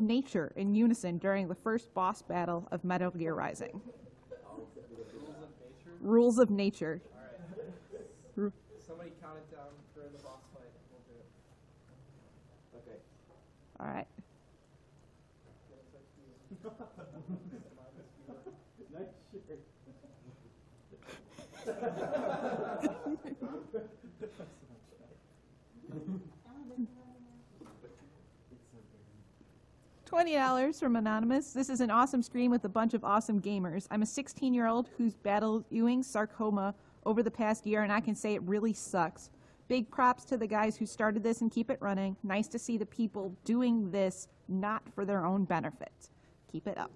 nature in unison during the first boss battle of Metal Gear Rising. Rules of nature. All right. Somebody count it down during the boss fight. We'll do it. Okay. All right. Nice shirt. $20 from Anonymous. This is an awesome stream with a bunch of awesome gamers. I'm a 16-year-old who's battled Ewing's sarcoma over the past year, and I can say it really sucks. Big props to the guys who started this and keep it running. Nice to see the people doing this not for their own benefit. Keep it up.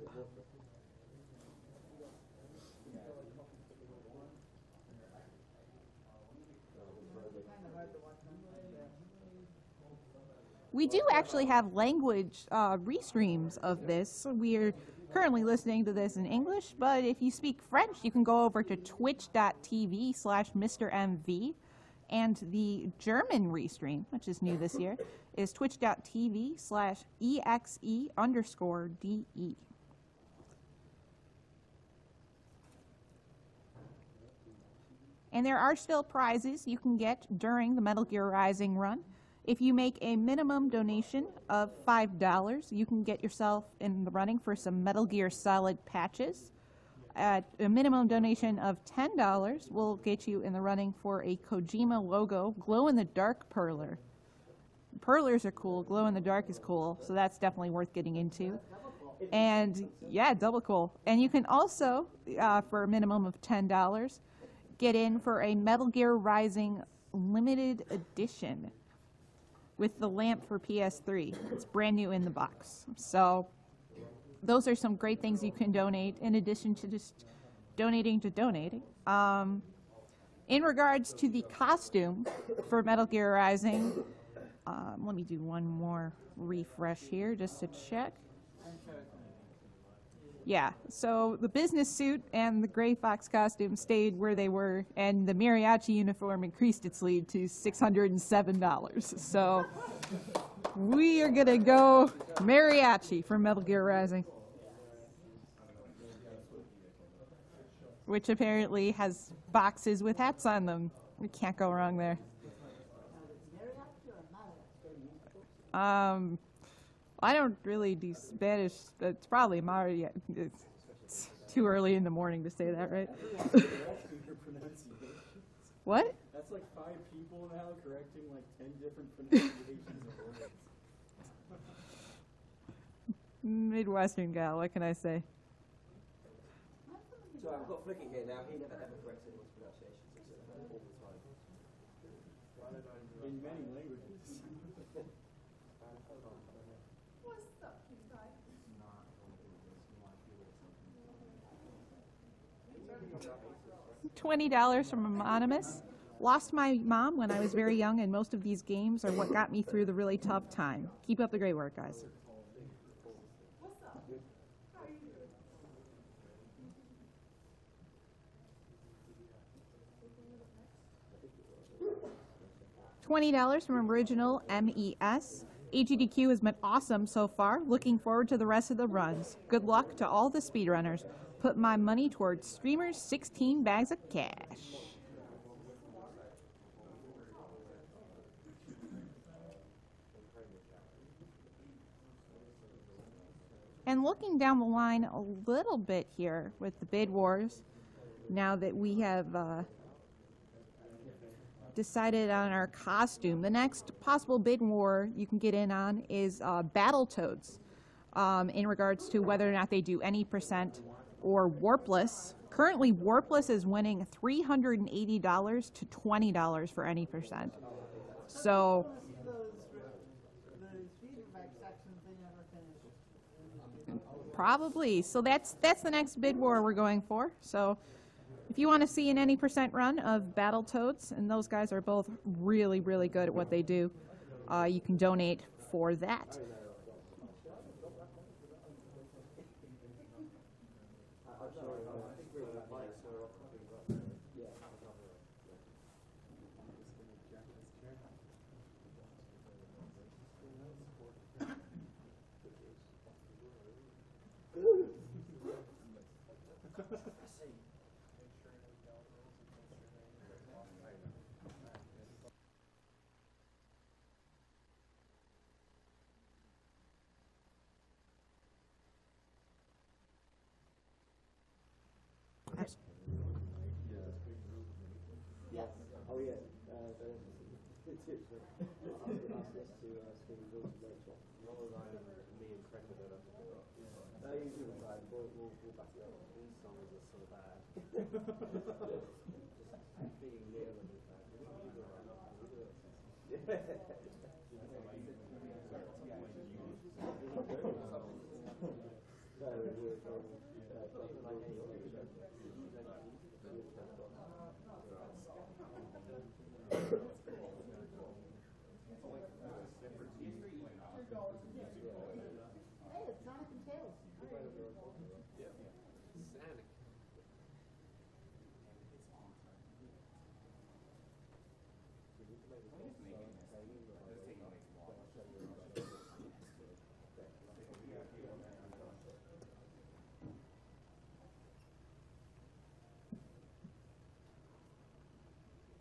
We do actually have language restreams of this. We're currently listening to this in English, but if you speak French, you can go over to twitch.tv/MrMV. And the German restream, which is new this year, is twitch.tv/EXE_DE. And there are still prizes you can get during the Metal Gear Rising run. If you make a minimum donation of $5, you can get yourself in the running for some Metal Gear Solid patches. At a minimum donation of $10 will get you in the running for a Kojima logo glow-in-the-dark perler. Perlers are cool, glow-in-the-dark is cool, so that's definitely worth getting into. And yeah, double cool. And you can also, for a minimum of $10, get in for a Metal Gear Rising limited edition with the lamp for PS3. It's brand new in the box. So those are some great things you can donate in addition to just donating to donating. In regards to the costume for Metal Gear Rising, let me do one more refresh here just to check. Yeah, so the business suit and the Gray Fox costume stayed where they were, and the mariachi uniform increased its lead to $607. So we are going to go mariachi for Metal Gear Rising, which apparently has boxes with hats on them. We can't go wrong there. I don't really do Spanish. It's probably Maria. It's too early in the morning to say that, right? What? That's like 5 people now correcting like 10 different pronunciations of words. Midwestern gal, what can I say? So I've got Flicky here now. He never ever corrects anyone's pronunciations all the time. In many languages. $20 from Anonymous. Lost my mom when I was very young, and most of these games are what got me through the really tough time. Keep up the great work, guys. $20 from Original MES. AGDQ has been awesome so far. Looking forward to the rest of the runs. Good luck to all the speedrunners. Put my money towards Streamer's 16 bags of cash. And looking down the line a little bit here with the bid wars, now that we have decided on our costume, the next possible bid war you can get in on is Battletoads, in regards to whether or not they do any percent or Warpless. Currently, Warpless is winning $380 to $20 for any percent. So probably. So that's the next bid war we're going for. So if you want to see an any percent run of Battletoads, and those guys are both really, really good at what they do, you can donate for that. We'll back it up. These songs are so bad. Being real and bad.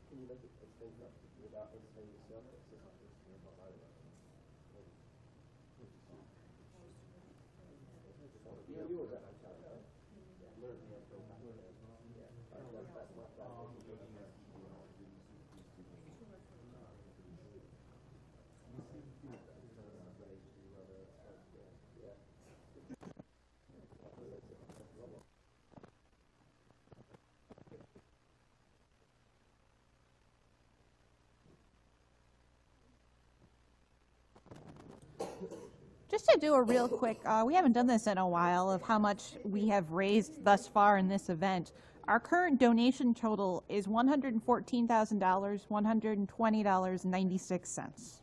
Can you make it extend that without entertaining yourself? It's just like this, you're not like that. Yeah, you were better. Learn to go back there. Yeah, that's my plan. Just to do a real quick, we haven't done this in a while, of how much we have raised thus far in this event. Our current donation total is $114,000, $120.96.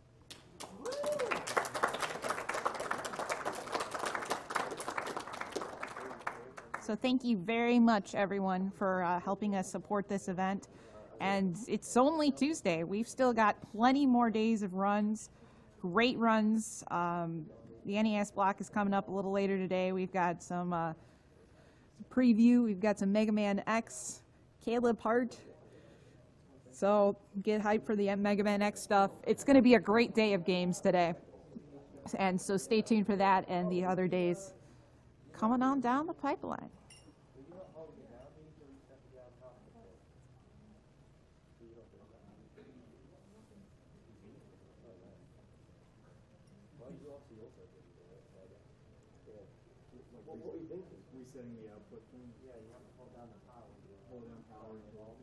So thank you very much, everyone, for helping us support this event. And it's only Tuesday. We've still got plenty more days of runs, great runs. The NES block is coming up a little later today. We've got some preview. We've got some Mega Man X, Caleb Hart. So get hyped for the Mega Man X stuff. It's going to be a great day of games today. And so stay tuned for that and the other days coming on down the pipeline. What are you thinking? Resetting the output thing? Yeah, you have to hold down the power. Hold down power and hold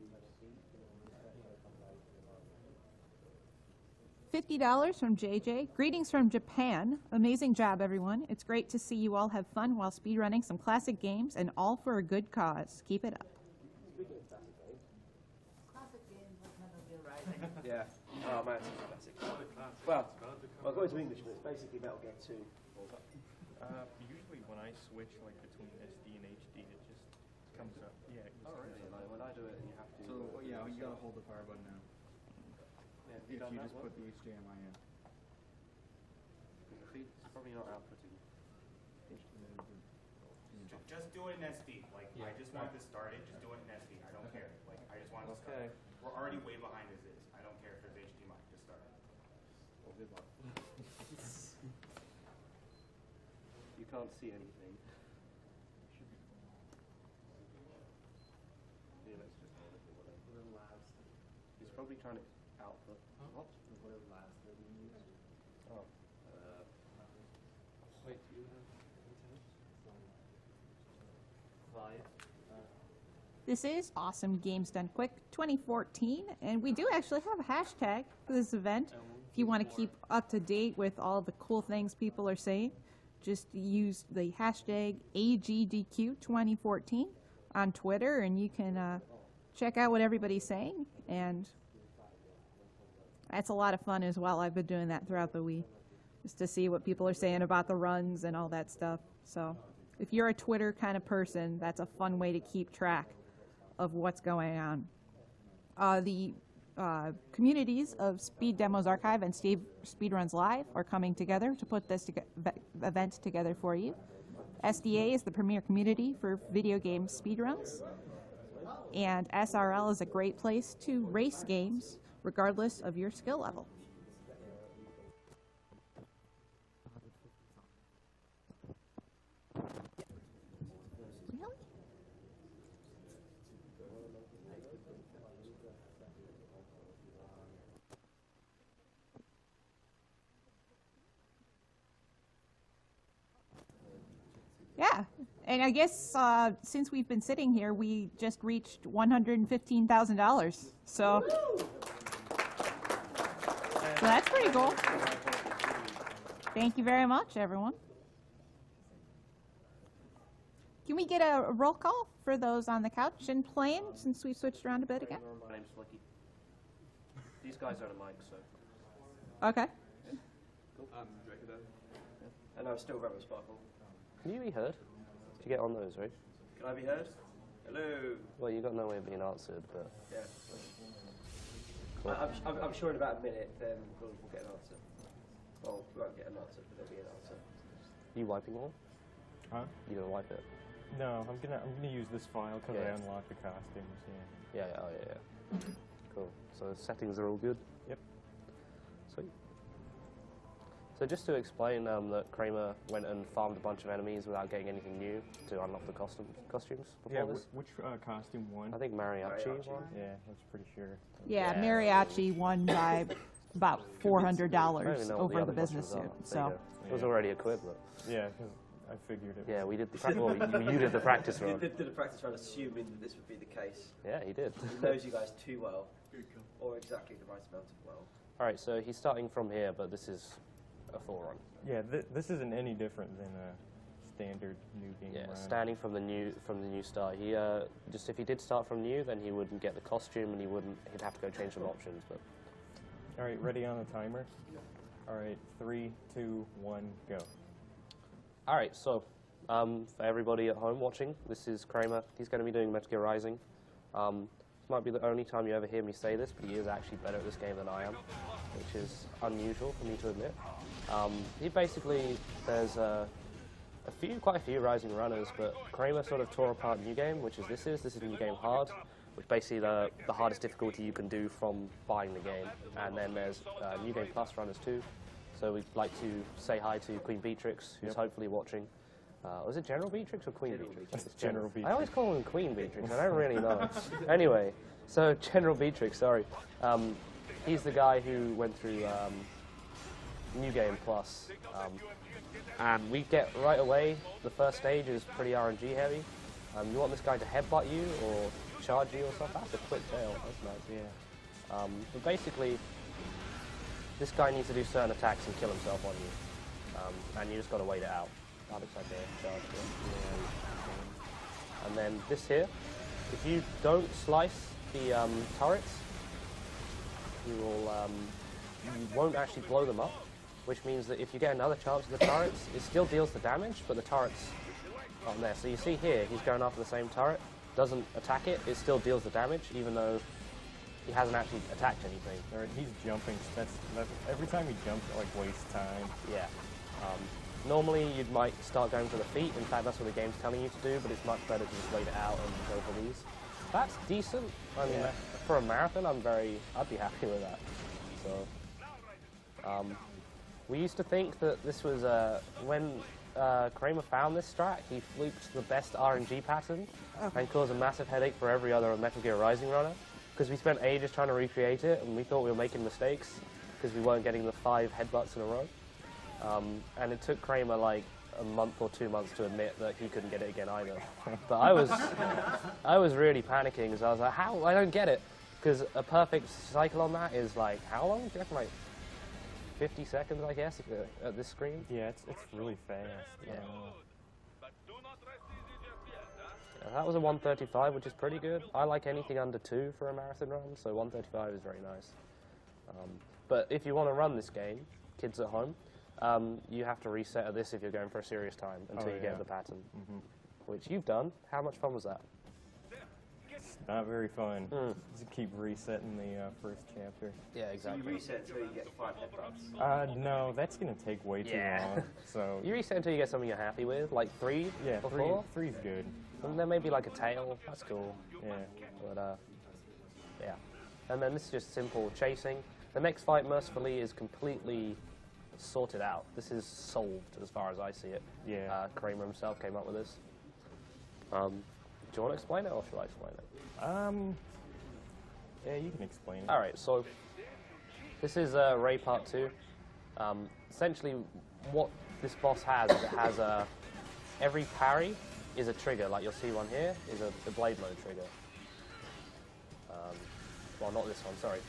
$50 from JJ. Greetings from Japan. Amazing job, everyone. It's great to see you all have fun while speedrunning some classic games, and all for a good cause. Keep it up. Speaking of classic games. Classic games like Metal Gear Rising. Yeah. Oh man, it's a classic. Well, I'll go into English, but it's basically Metal Gear 2. Usually when I switch like between SD and HD, it just comes up. Yeah. Oh really? Like when I do it, you have to. So yeah, you gotta hold the power button now. Yeah, If you just put the HDMI in. It's probably not outputting. Just do it in SD. Like, I just want this started. Just do it in SD. I don't care. Like, I just want it to start. We're already way behind as is. I don't care if there's HDMI. Just start it. Well, good luck. You can't see anything. Yeah, let's just hold it. Whatever labs. He's probably trying to output. What? Whatever labs they're being used. Oh. Wait, do you have Vive? This is Awesome Games Done Quick 2014, and we do actually have a hashtag for this event. If you want to keep up to date with all the cool things people are saying, just use the hashtag AGDQ 2014 on Twitter, and you can check out what everybody's saying, and that's a lot of fun as well. I've been doing that throughout the week, just to see what people are saying about the runs and all that stuff. So if you're a Twitter kind of person, that's a fun way to keep track of what's going on. The communities of Speed Demos Archive and Speedruns Live are coming together to put this event together for you. SDA is the premier community for video game speedruns, and SRL is a great place to race games regardless of your skill level. Really? Yeah, and I guess since we've been sitting here, we just reached $115,000. So that's pretty cool. Thank you very much, everyone. Can we get a roll call for those on the couch and playing, since we switched around a bit again? My name's Flicky. These guys are the mic, so. Okay. And I'm still Rebel Sparkle. Can you be heard? Did you get on those, right? Can I be heard? Hello. Well, you got no way of being answered, but yeah. Cool. I'm sure in about a minute, then we'll get an answer. Well, we won't get an answer, but there'll be an answer. Are you wiping all? Huh? You gonna wipe it? No, I'm gonna use this file because I unlocked the costumes. Yeah. Yeah. Oh yeah. Cool. So settings are all good. Yep. Sweet. So just to explain that Cramer went and farmed a bunch of enemies without getting anything new to unlock the costumes before this. Which costume won? I think Mariachi won. Yeah, that's pretty sure. Yeah, Mariachi won by about $400 over the business suit. So it was already equipped. Yeah, because I figured it. Yeah, we did the well, you did the practice run. He did the practice run assuming that this would be the case. Yeah, he did. He knows you guys too well, or exactly the right amount of well. All right, so he's starting from here, but this is a full run. Yeah, this isn't any different than a standard new game run. Starting from the new start. He just if he did start from new, then he wouldn't get the costume, and he'd have to go change some options. But all right, ready on the timer. All right, 3, 2, 1, go. All right, so for everybody at home watching, this is Cramer. He's going to be doing Metal Gear Rising. This might be the only time you ever hear me say this, but he is actually better at this game than I am, which is unusual for me to admit. He basically, there's quite a few Rising runners, but Cramer sort of tore apart New Game, which is this is New Game Hard, which basically the hardest difficulty you can do from buying the game. And then there's New Game Plus runners too. So we'd like to say hi to Queen Beatrix, who's hopefully watching. Was it General Beatrix or Queen Beatrix? It's General Beatrix. I always call him Queen Beatrix. I don't really know. Anyway, so General Beatrix, sorry. He's the guy who went through New Game Plus. And we get right away, the first stage is pretty RNG heavy. You want this guy to headbutt you or charge you or something? That's a quick tail. That's nice. Yeah. But basically, this guy needs to do certain attacks and kill himself on you. And you just got to wait it out. That looks like a charge. Yeah. And then this here, if you don't slice the turrets, you won't actually blow them up, which means that if you get another chance of the turrets, it still deals the damage, but the turret's on there. So you see here, he's going after the same turret, doesn't attack it, it still deals the damage, even though he hasn't actually attacked anything. All right, he's jumping. That's every time he jumps, it like wastes time. Yeah. Normally, you might start going for the feet. In fact, that's what the game's telling you to do, but it's much better to just wait it out and go for these. That's decent. I mean, for a marathon, I'd be happy with that. So, we used to think that this was, when Cramer found this strat, he fluked the best RNG pattern and caused a massive headache for every other Metal Gear Rising runner, because we spent ages trying to recreate it, and we thought we were making mistakes because we weren't getting the 5 headbutts in a row. And it took Cramer like a month or 2 months to admit that he couldn't get it again either. But I was really panicking because I was like, how? I don't get it. Because a perfect cycle on that is like, how long? Do you reckon, like 50 seconds, I guess, at this screen? Yeah, it's really fast. Yeah. That was a 135, which is pretty good. I like anything under 2 for a marathon run, so 135 is very nice. But if you want to run this game, kids at home, you have to reset at this if you're going for a serious time until you get the pattern, which you've done. How much fun was that? It's not very fun. Just keep resetting the first chapter. Yeah, exactly. So you reset until you get 5 headbutts? No, that's going to take way too long. So you reset until you get something you're happy with, like 3 yeah, before? 3's good. And then maybe like a tail, that's cool. Yeah. But, yeah. And then this is just simple chasing. The next fight, mercifully, is completely sorted out. This is solved as far as I see it. Yeah. Cramer himself came up with this. Do you want to explain it, or should I explain it? Yeah, you can explain it. All right, so this is Ray Part 2. Essentially, what this boss has is it has every parry is a trigger, like you'll see one here, is a blade mode trigger. Well, not this one, sorry,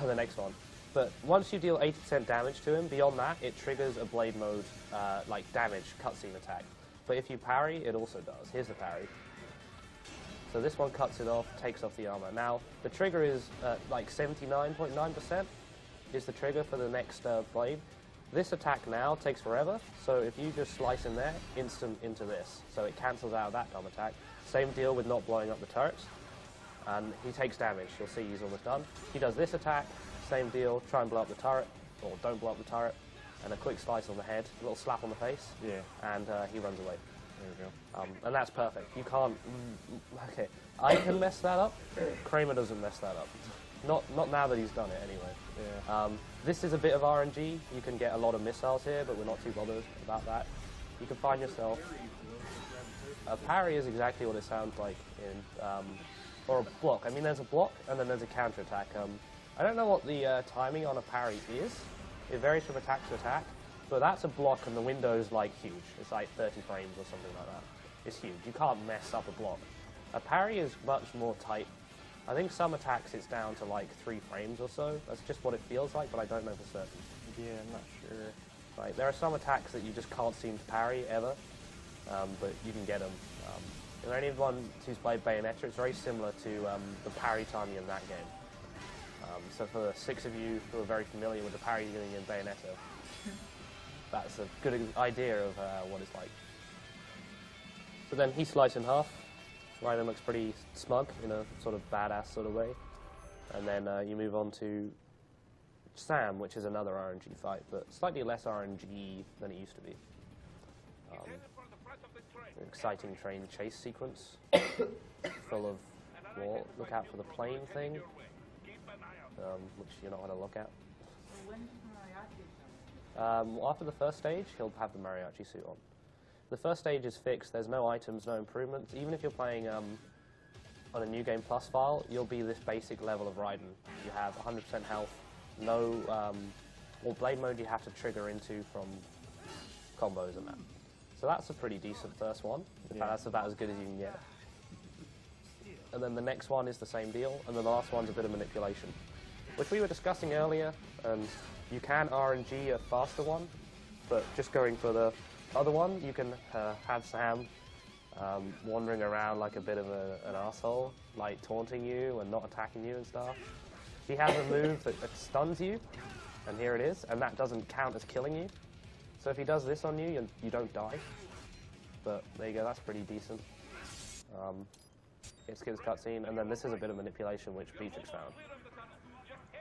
the next one. But once you deal 80% damage to him, beyond that, it triggers a blade mode, like damage cutscene attack. But if you parry, it also does. Here's the parry. So this one cuts it off, takes off the armor. Now, the trigger is like 79.9% is the trigger for the next blade. This attack now takes forever, so if you just slice in there, instant into this. So it cancels out that dumb attack. Same deal with not blowing up the turrets. And he takes damage. You'll see he's almost done. He does this attack, same deal, try and blow up the turret, or don't blow up the turret, and a quick slice on the head, a little slap on the face, and he runs away. There we go. And that's perfect. You can't... Okay, I can mess that up. Cramer doesn't mess that up. Not now that he's done it, anyway. Yeah. This is a bit of RNG. You can get a lot of missiles here, but we're not too bothered about that. You can find yourself... A parry is exactly what it sounds like in... or a block. I mean, there's a block, and then there's a counterattack. I don't know what the timing on a parry is. It varies from attack to attack, but that's a block, and the window's like huge. It's like 30 frames or something like that. It's huge. You can't mess up a block. A parry is much more tight. I think some attacks it's down to like 3 frames or so. That's just what it feels like, but I don't know for certain. Yeah, I'm not sure. Right, there are some attacks that you just can't seem to parry ever, but you can get them. For anyone who's played Bayonetta, it's very similar to the parry timing in that game. So for the 6 of you who are very familiar with the parry timing in Bayonetta, that's a good idea of what it's like. So then he sliced in half. Raiden looks pretty smug in a sort of badass sort of way. And then you move on to Sam, which is another RNG fight, but slightly less RNG than it used to be. An exciting train chase sequence, full of war. Look out for the plane thing, which you're not going to look at. After the first stage, he'll have the mariachi suit on. The first stage is fixed. There's no items, no improvements. Even if you're playing on a New Game Plus file, you'll be this basic level of Raiden. You have 100% health, no or blade mode you have to trigger into from combos and that. So that's a pretty decent first one. In fact, that's about as good as you can get. And then the next one is the same deal, and then the last one's a bit of manipulation, which we were discussing earlier, and you can RNG a faster one, but just going for the other one, you can have Sam wandering around like a bit of an asshole, like taunting you and not attacking you and stuff. He has a move that stuns you, and here it is, and that doesn't count as killing you. So if he does this on you, you don't die. But there you go, that's pretty decent. It skips cutscene, and then this is a bit of manipulation, which Beatrix found.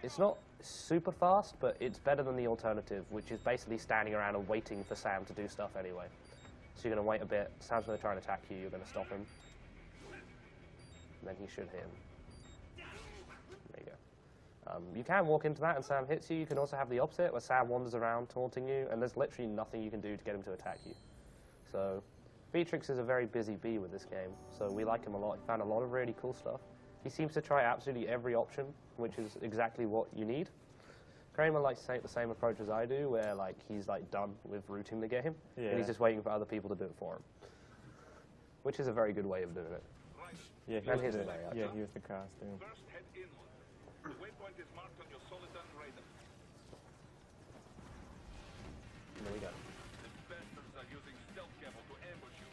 It's not super fast, but it's better than the alternative, which is basically standing around and waiting for Sam to do stuff anyway. So you're going to wait a bit, Sam's going to try and attack you, you're going to stop him. And then he should hit him. There you go. You can walk into that and Sam hits you. You can also have the opposite, where Sam wanders around taunting you, and there's literally nothing you can do to get him to attack you. So Beatrix is a very busy bee with this game, so we like him a lot. He found a lot of really cool stuff. He seems to try absolutely every option, which is exactly what you need. Cramer likes to take the same approach as I do, where like he's like done with rooting the game, and he's just waiting for other people to do it for him, which is a very good way of doing it. Yeah, And here's here's the costume. The waypoint is marked on your Soliton radar. There we go. The bastards are using stealth camo to ambush you.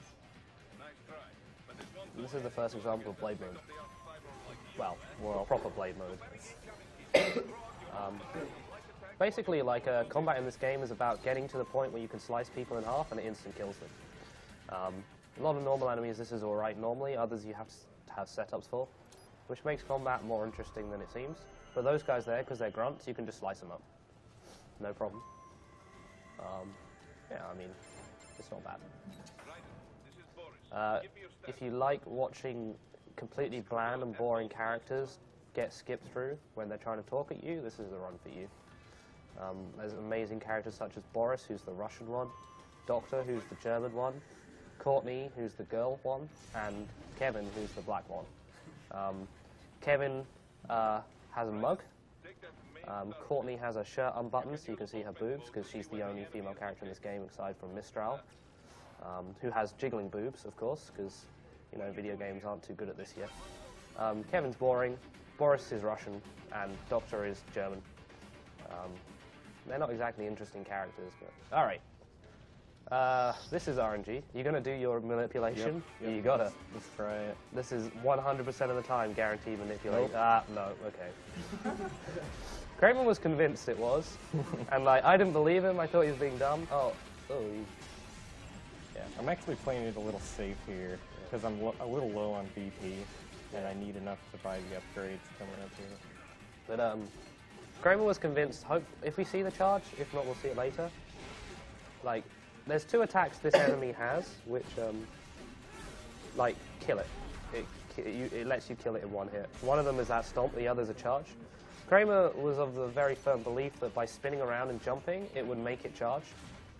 Nice try, but it won't This is the first example of blade mode. Well, proper blade mode. Basically, like combat in this game is about getting to the point where you can slice people in half and it instant kills them. A lot of normal enemies, this is alright normally. Others you have to have setups for, which makes combat more interesting than it seems. But those guys there, because they're grunts, you can just slice them up. No problem. Yeah, I mean, it's not bad. If you like watching completely bland and boring characters get skipped through when they're trying to talk at you, this is the run for you. There's amazing characters such as Boris, who's the Russian one, Doctor, who's the German one, Courtney, who's the girl one, and Kevin, who's the black one. Kevin has a mug. Courtney has a shirt unbuttoned so you can see her boobs, because she's the only female character in this game aside from Mistral. who has jiggling boobs, of course, because, you know, video games aren't too good at this yet. Kevin's boring, Boris is Russian, and Doctor is German. They're not exactly interesting characters, but... All right. This is RNG. You're going to do your manipulation? Yep. You got to. Let's try it. This is 100% of the time guaranteed manipulation. Nope. No, okay. Cramer was convinced it was, and like I didn't believe him. I thought he was being dumb. Yeah, I'm actually playing it a little safe here because I'm a little low on BP, and I need enough to buy the upgrades coming up here. But Cramer was convinced. If we see the charge, if not, we'll see it later. Like, there's 2 attacks this enemy has, which like kill it. It lets you kill it in one hit. One of them is that stomp. The other is a charge. Cramer was of the very firm belief that by spinning around and jumping, it would make it charge.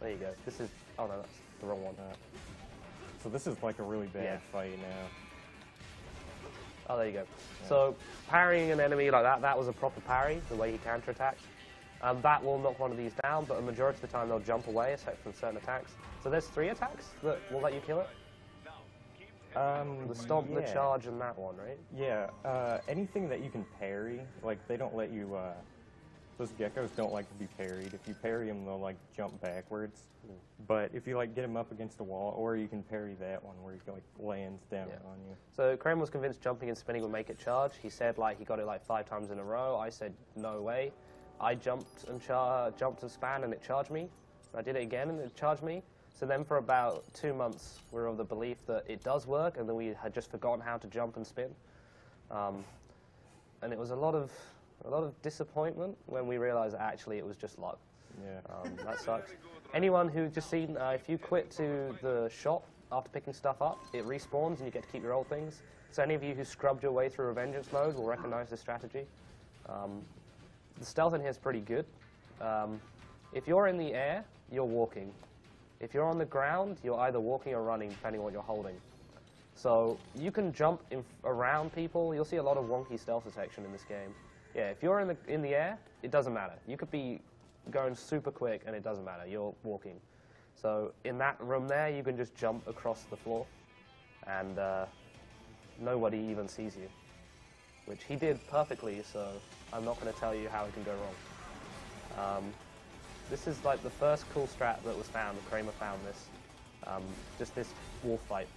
There you go. This is... Oh, no, that's the wrong one. So this is like a really bad fight now. Oh, there you go. Yeah. So parrying an enemy like that was a proper parry, the way he counterattacked. That will knock one of these down, but a majority of the time they'll jump away, except from certain attacks. So there's 3 attacks that will let you kill it? The stomp, the charge, and that one, right? Yeah, anything that you can parry, like they don't let you, those geckos don't like to be parried. If you parry them, they'll like jump backwards. But if you like get them up against a wall, or you can parry that one where he like lands down on you. So Cramer was convinced jumping and spinning would make it charge. He said like he got it like 5 times in a row. I said no way. I jumped and span and it charged me. I did it again and it charged me. So then for about 2 months, we were of the belief that it does work, and then we had just forgotten how to jump and spin. And it was a lot of disappointment when we realized that actually it was just luck. Yeah. That sucks. Anyone who just seen, if you quit to the shop after picking stuff up, it respawns and you get to keep your old things. So any of you who scrubbed your way through Revengeance mode will recognize this strategy. The stealth in here is pretty good. If you're in the air, you're walking. If you're on the ground, you're either walking or running, depending on what you're holding. So you can jump around people. You'll see a lot of wonky stealth detection in this game. Yeah, if you're in the air, it doesn't matter. You could be going super quick, and it doesn't matter. You're walking. So in that room there, you can just jump across the floor, and nobody even sees you, which he did perfectly, so I'm not going to tell you how it can go wrong. This is like the first cool strat that was found. Cramer found this. Just this wolf fight.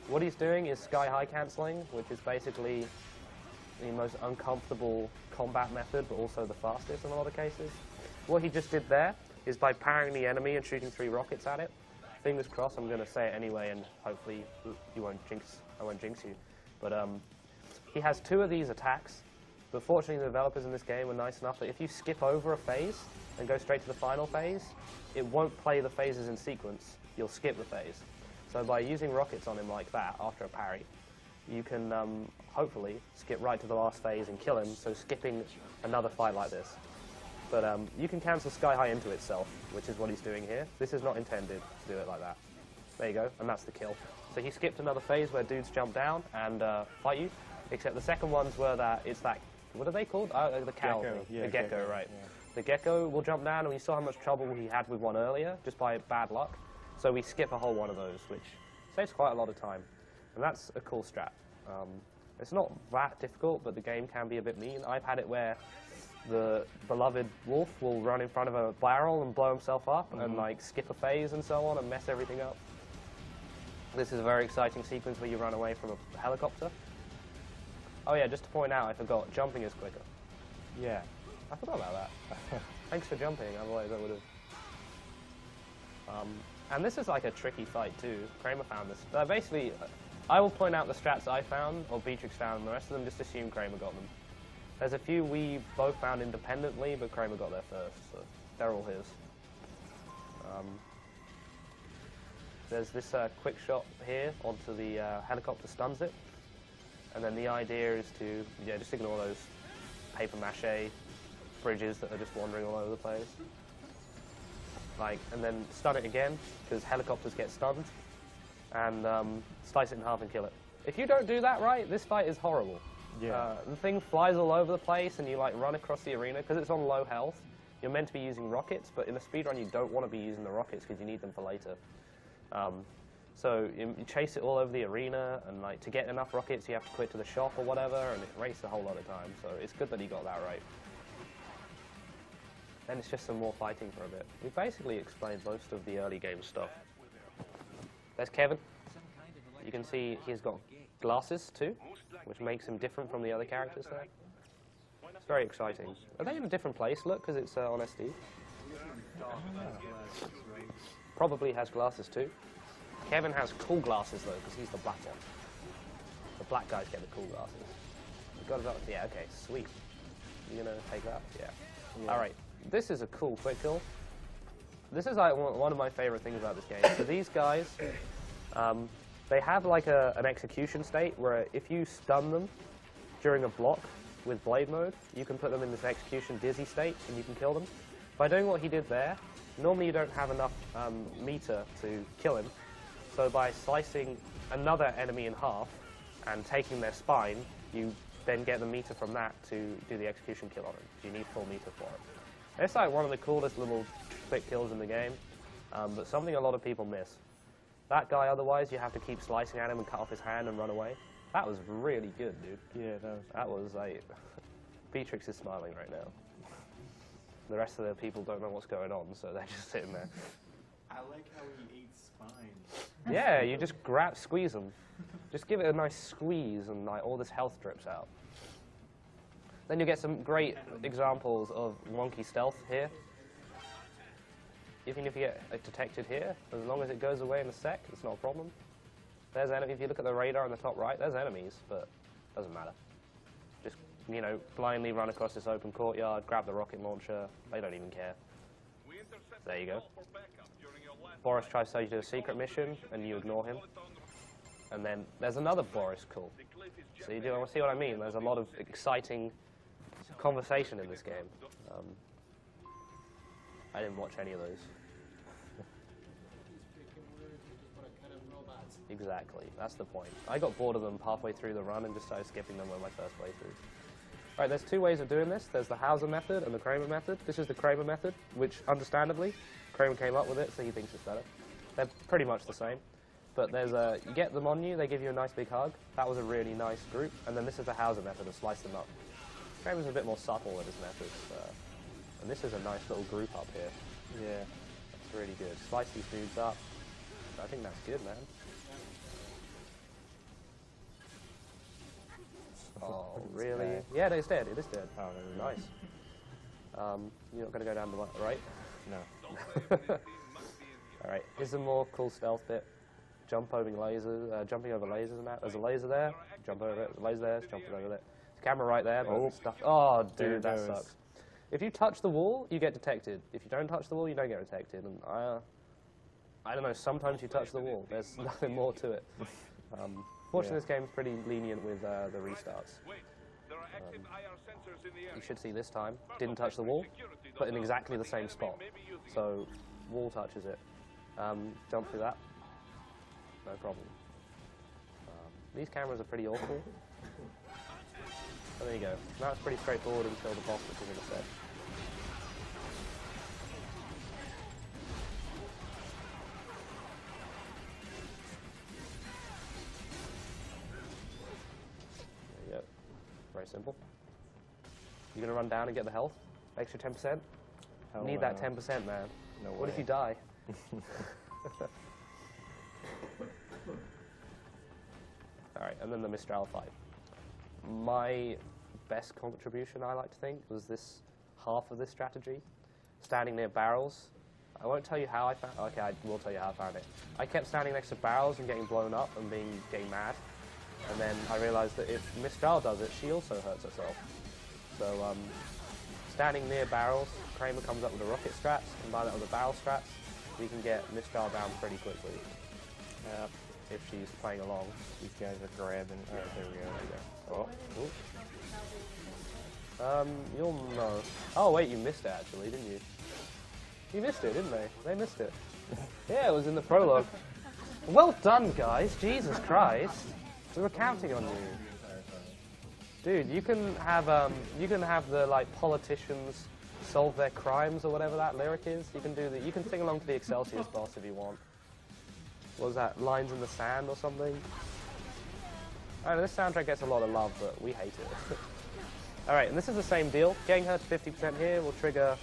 What he's doing is sky-high cancelling, which is basically the most uncomfortable combat method, but also the fastest in a lot of cases. What he just did there is by parrying the enemy and shooting 3 rockets at it. Fingers crossed, I'm going to say it anyway, and hopefully I won't jinx you. But he has 2 of these attacks, but fortunately the developers in this game were nice enough that if you skip over a phase and go straight to the final phase, it won't play the phases in sequence. You'll skip the phase. So by using rockets on him like that after a parry, you can hopefully skip right to the last phase and kill him, so skipping another fight like this. But you can cancel Sky High into itself, which is what he's doing here. This is not intended to do it like that. There you go, and that's the kill. So he skipped another phase where dudes jump down and fight you, except the second one's where what are they called? The cow Gecko. thing. Yeah, the gecko, right. Yeah. The gecko will jump down, and we saw how much trouble he had with one earlier, just by bad luck. So we skip a whole one of those, which saves quite a lot of time. And that's a cool strat. It's not that difficult, but the game can be a bit mean. I've had it where the beloved wolf will run in front of a barrel and blow himself up and like skip a phase and so on and mess everything up. This is a very exciting sequence where you run away from a helicopter. Oh yeah, just to point out, I forgot, jumping is quicker. Yeah. I forgot about that. Thanks for jumping, otherwise I would have... and this is like a tricky fight too. Cramer found this. Basically, I will point out the strats I found, or Beatrix found, and the rest of them just assume Cramer got them. There's a few we both found independently, but Cramer got there first, so they're all his. There's this quick shot here onto the helicopter, stuns it. And then the idea is to, just ignore those paper mache bridges that are just wandering all over the place. And then stun it again, because helicopters get stunned, and slice it in half and kill it. If you don't do that right, this fight is horrible. Yeah. The thing flies all over the place, and you run across the arena, because it's on low health. You're meant to be using rockets, but in a speedrun you don't want to be using the rockets, because you need them for later. So you chase it all over the arena, and like to get enough rockets, you have to quit to the shop or whatever, and it wastes a whole lot of time. So it's good that he got that right. Then it's just some more fighting for a bit. We basically explained most of the early game stuff. There's Kevin. You can see he's got glasses too, which makes him different from the other characters there. It's very exciting. Are they in a different place? Look, because it's on SD. Probably has glasses too. Kevin has cool glasses though, because he's the black one. The black guys get the cool glasses. You got it up? Yeah. Okay. Sweet. You gonna take that? Yeah. All right. This is a cool quick kill. This is like one of my favorite things about this game. So these guys, they have like an execution state where if you stun them during a block with blade mode, you can put them in this execution dizzy state and you can kill them. By doing what he did there, normally you don't have enough meter to kill him. So by slicing another enemy in half and taking their spine, you then get the meter from that to do the execution kill on him. You need full meter for it. It's like one of the coolest little quick kills in the game, but something a lot of people miss. That guy, otherwise, you have to keep slicing at him and cut off his hand and run away. That was really good, dude. Yeah, that was like... Beatrix is smiling right now. The rest of the people don't know what's going on, so they're just sitting there. I like how he ate spines. Yeah, you just squeeze them. Just give it a nice squeeze and like all this health drips out. Then you get some great examples of wonky stealth here. Even if you get detected here, as long as it goes away in a sec, it's not a problem. There's enemy. If you look at the radar on the top right, there's enemies, but it doesn't matter. Just, you know, blindly run across this open courtyard, grab the rocket launcher. They don't even care. There you go. Boris tries to tell you to do a secret mission, and you ignore him. And then there's another Boris call. So you do see what I mean? There's a lot of exciting conversation in this game. I didn't watch any of those. Exactly, that's the point. I got bored of them halfway through the run and just started skipping them on my first playthrough. Right, there's two ways of doing this. There's the Hauser method and the Cramer method. This is the Cramer method, which, understandably, Cramer came up with it, so he thinks it's better. They're pretty much the same. But there's you get them on you, they give you a nice big hug. That was a really nice group. And then this is the Hauser method of slice them up. Cramer's a bit more subtle with his methods. And this is a nice little group up here. Yeah, that's really good. Slice these dudes up. I think that's good, man. Oh, really? Yeah, it's dead. It is dead. Oh, nice. You're not going to go down the right? No. All right, here's a more cool stealth bit. Jumping over lasers and that. There's a laser there. Jump over it. There's a laser there. Jump over there. There's a camera right there. But stuff. Oh, dude, that sucks. If you touch the wall, you get detected. If you don't touch the wall, you don't get detected. And I don't know. Sometimes you touch the wall. There's nothing more to it. Fortunately, this game's pretty lenient with the restarts. You should see this time, didn't touch the wall, but in exactly the same spot. So, wall touches it. Jump through that, no problem. These cameras are pretty awful. So there you go. Now it's pretty straightforward until the boss, which is in a sec. Very simple. You're going to run down and get the health? Extra 10%? Need that 10%, man. No way. What if you die? Alright, and then the Mistral fight. My best contribution, I like to think, was this half of this strategy. Standing near barrels. I won't tell you how I found it. Okay, I will tell you how I found it. I kept standing next to barrels and getting blown up and getting mad. And then I realized that if Mistral does it, she also hurts herself. So, standing near barrels, Cramer comes up with the rocket straps, combine that with the barrel straps, we can get Mistral down pretty quickly. If she's playing along. These guys are grabbing. Oh, there we go. Oh. You'll know. Oh, wait, you missed it, actually, didn't you? You missed it, didn't they? They missed it. Yeah, it was in the prologue. Well done, guys. Jesus Christ. We were counting on you. Dude, you can have the like politicians solve their crimes or whatever that lyric is. You can do that. You can sing along to the Excelsior's boss if you want. what was that, Lines in the Sand or something? I don't know, this soundtrack gets a lot of love, but we hate it. Alright, and this is the same deal. Getting her to 50% here will trigger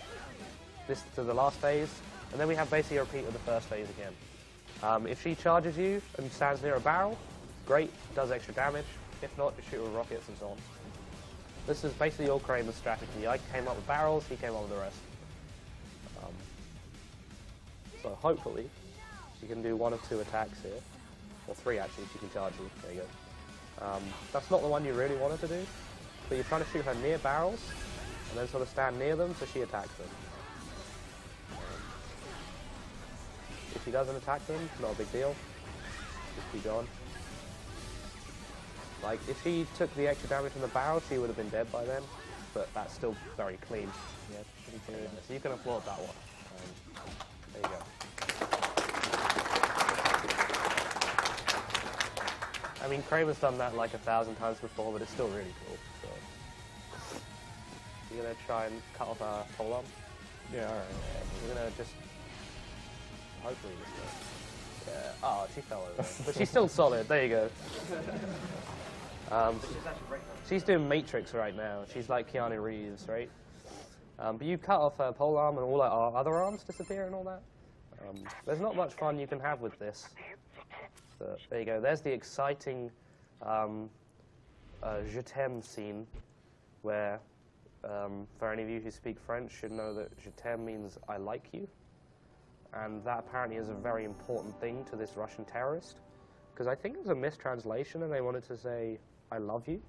this to the last phase, and then we have basically a repeat of the first phase again. If she charges you and stands near a barrel, great, does extra damage. If not, just shoot with rockets and so on. This is basically all Cramer's strategy. I came up with barrels, he came up with the rest. So hopefully, she can do 1 of 2 attacks here. Or 3 actually, she can charge you. There you go. That's not the one you really wanted to do, but you're trying to shoot her near barrels, and then sort of stand near them so she attacks them. If she doesn't attack them, not a big deal. Just keep going. Like, if she took the extra damage from the barrel, she would have been dead by then, but that's still very clean. Yeah, pretty good. So you can applaud that one. There you go. I mean, Cramer's done that like 1,000 times before, but it's still really cool. So. You're going to try and cut off our pole arm? Yeah, alright. We're going to just... Hopefully this goes. Yeah. Oh, she fell over. But she's still solid. There you go. She's doing Matrix right now. She's like Keanu Reeves, right? But you cut off her pole arm and all our other arms disappear and all that. There's not much fun you can have with this. But there you go. There's the exciting Je t'aime scene where, for any of you who speak French, should know that Je t'aime means I like you. And that apparently is a very important thing to this Russian terrorist. Because I think it was a mistranslation and they wanted to say, I love you,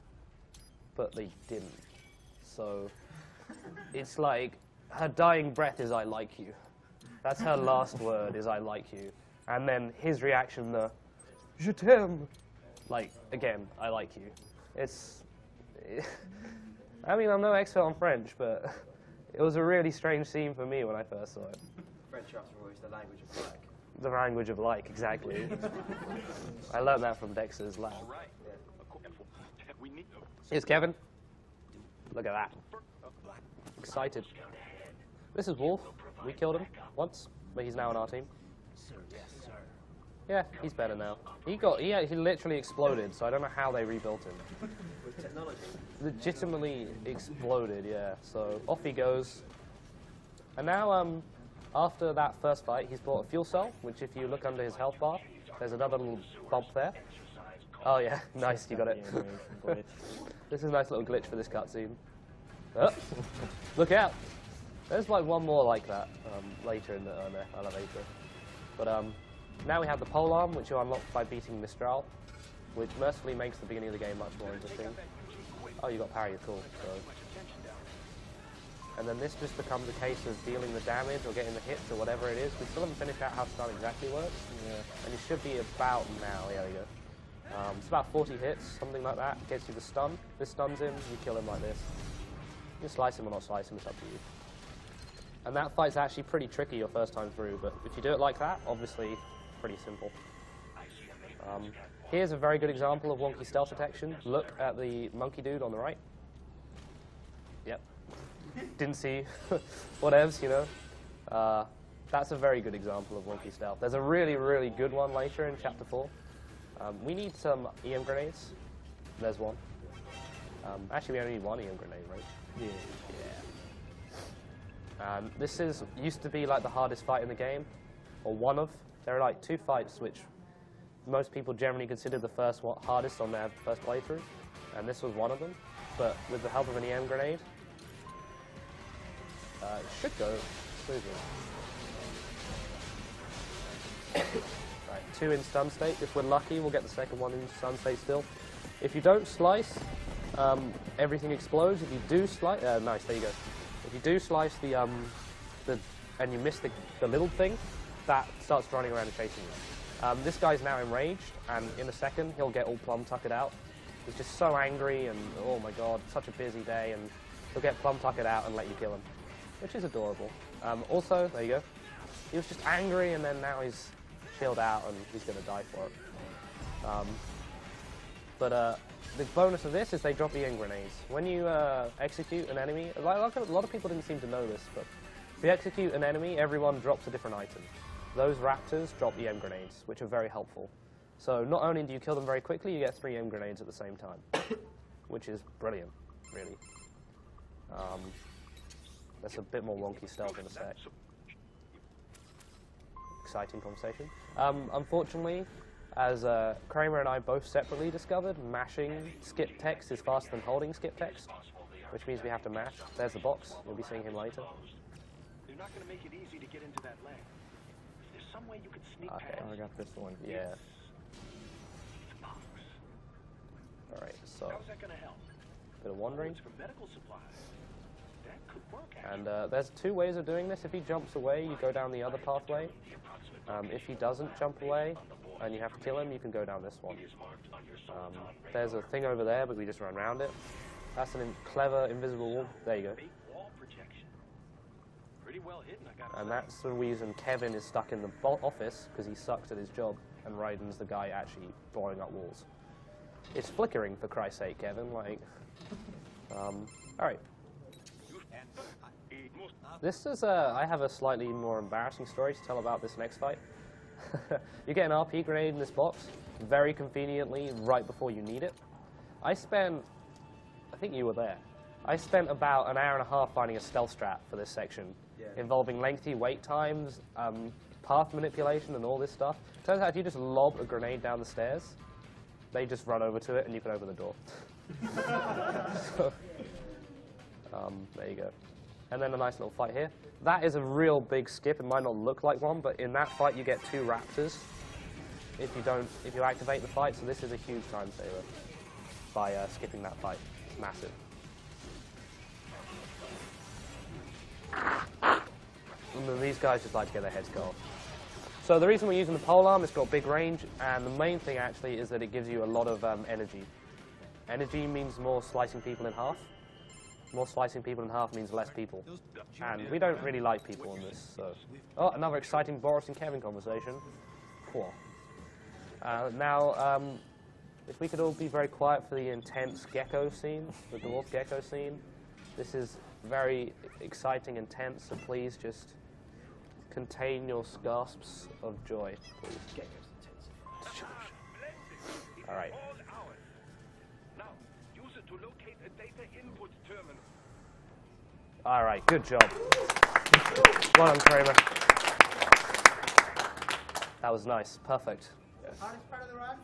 but they didn't. So it's like, her dying breath is I like you. That's her last word, is I like you. And then his reaction, the Je t'aime. Like, again, I like you. It's... I mean, I'm no expert on French, but it was a really strange scene for me when I first saw it. French, after all, is the language of like. The language of like, exactly. I learned that from Dexter's lab. Here's Kevin. Look at that. Excited. This is Wolf. We killed him once, but he's now on our team. Yeah, he's better now. He literally exploded, so I don't know how they rebuilt him. With technology. Legitimately exploded, yeah. So off he goes. And now, after that first fight, he's bought a fuel cell, which if you look under his health bar, there's another little bump there. Oh yeah, nice, you got it. This is a nice little glitch for this cutscene. Oh, look out! There's like one more like that later in the elevator. But now we have the pole arm, which you unlock by beating Mistral, which mercifully makes the beginning of the game much more interesting. Oh, you got parry, cool. So. And then this just becomes a case of dealing the damage or getting the hits or whatever it is. We still haven't finished out how stun exactly works. Yeah. And it should be about now. Yeah, there you go. It's about 40 hits, something like that. Gets you the stun. This stuns him, you kill him like this. You can slice him or not slice him, it's up to you. And that fight's actually pretty tricky your first time through, but if you do it like that, obviously pretty simple. Here's a very good example of wonky stealth detection. Look at the monkey dude on the right. Yep. Didn't see. Whatevs, you know. That's a very good example of wonky stealth. There's a really, really good one later in Chapter 4. We need some EM grenades. There's one. Actually, we only need one EM grenade, right? Yeah. This used to be like the hardest fight in the game, or one of. There are like 2 fights which most people generally consider the first hardest on their first playthrough, and this was one of them. But with the help of an EM grenade, it should go smoothly. Right, 2 in stun state. If we're lucky, we'll get the second one in stun state still. If you don't slice, everything explodes. If you do slice, nice, there you go. If you do slice and you miss the little thing, that starts running around and chasing you. This guy's now enraged, and in a second he'll get all plum-tuckered out. He's just so angry, and oh my god, such a busy day, and he'll get plum-tuckered out and let you kill him, which is adorable. Also, there you go. He was just angry, and then now he's chilled out, and he's going to die for it. The bonus of this is they drop EM grenades. When you execute an enemy, a lot of people didn't seem to know this, but if you execute an enemy, everyone drops a different item. those raptors drop EM grenades, which are very helpful. So not only do you kill them very quickly, you get 3 EM grenades at the same time, which is brilliant, really. That's a bit more wonky stealth in a sec. Exciting conversation. Unfortunately, as Cramer and I both separately discovered, mashing skip text is faster than holding skip text, which means we have to mash. There's the box. You'll be seeing him later. You're not going to make it easy to get into that lane. Is there some way you could sneak past? Oh, I got this one. Yeah. It's a box. All right. So How's that going to help? bit of wandering. It's for medical supplies. That could work. Actually. And there's 2 ways of doing this. If he jumps away, you go down the other pathway. If he doesn't jump away and you have to kill him, you can go down this one. There's a thing over there, but we just run around it. That's a clever invisible wall. There you go. Wall protection. Pretty well hidden, I gotta And say. that's the reason Kevin is stuck in the office, because he sucks at his job, and Raiden's the guy actually blowing up walls. It's flickering, for Christ's sake, Kevin. Like, all right. This is I have a slightly more embarrassing story to tell about this next fight. You get an RP grenade in this box, very conveniently, right before you need it. I think you were there. I spent about an hour and a half finding a stealth strat for this section, involving lengthy wait times, path manipulation, and all this stuff. Turns out if you just lob a grenade down the stairs, they just run over to it, and you can open the door. So, there you go. And then a nice little fight here. That is a real big skip. It might not look like one, but in that fight you get 2 raptors if you activate the fight. So this is a huge time saver by skipping that fight. It's massive. And then these guys just like to get their heads cut off. So the reason we're using the polearm, it's got big range, and the main thing actually is that it gives you a lot of energy. Energy means more slicing people in half. More slicing people in half means less people. And we don't really like people in this, so... Oh, another exciting Boris and Kevin conversation. Now, if we could all be very quiet for the intense gecko scene, the dwarf gecko scene. This is very exciting and tense, so please just contain your gasps of joy, please. All right. Now, use it to locate a data input terminal. All right, good job. Well done, Cramer. That was nice. Perfect. Hardest part of the run?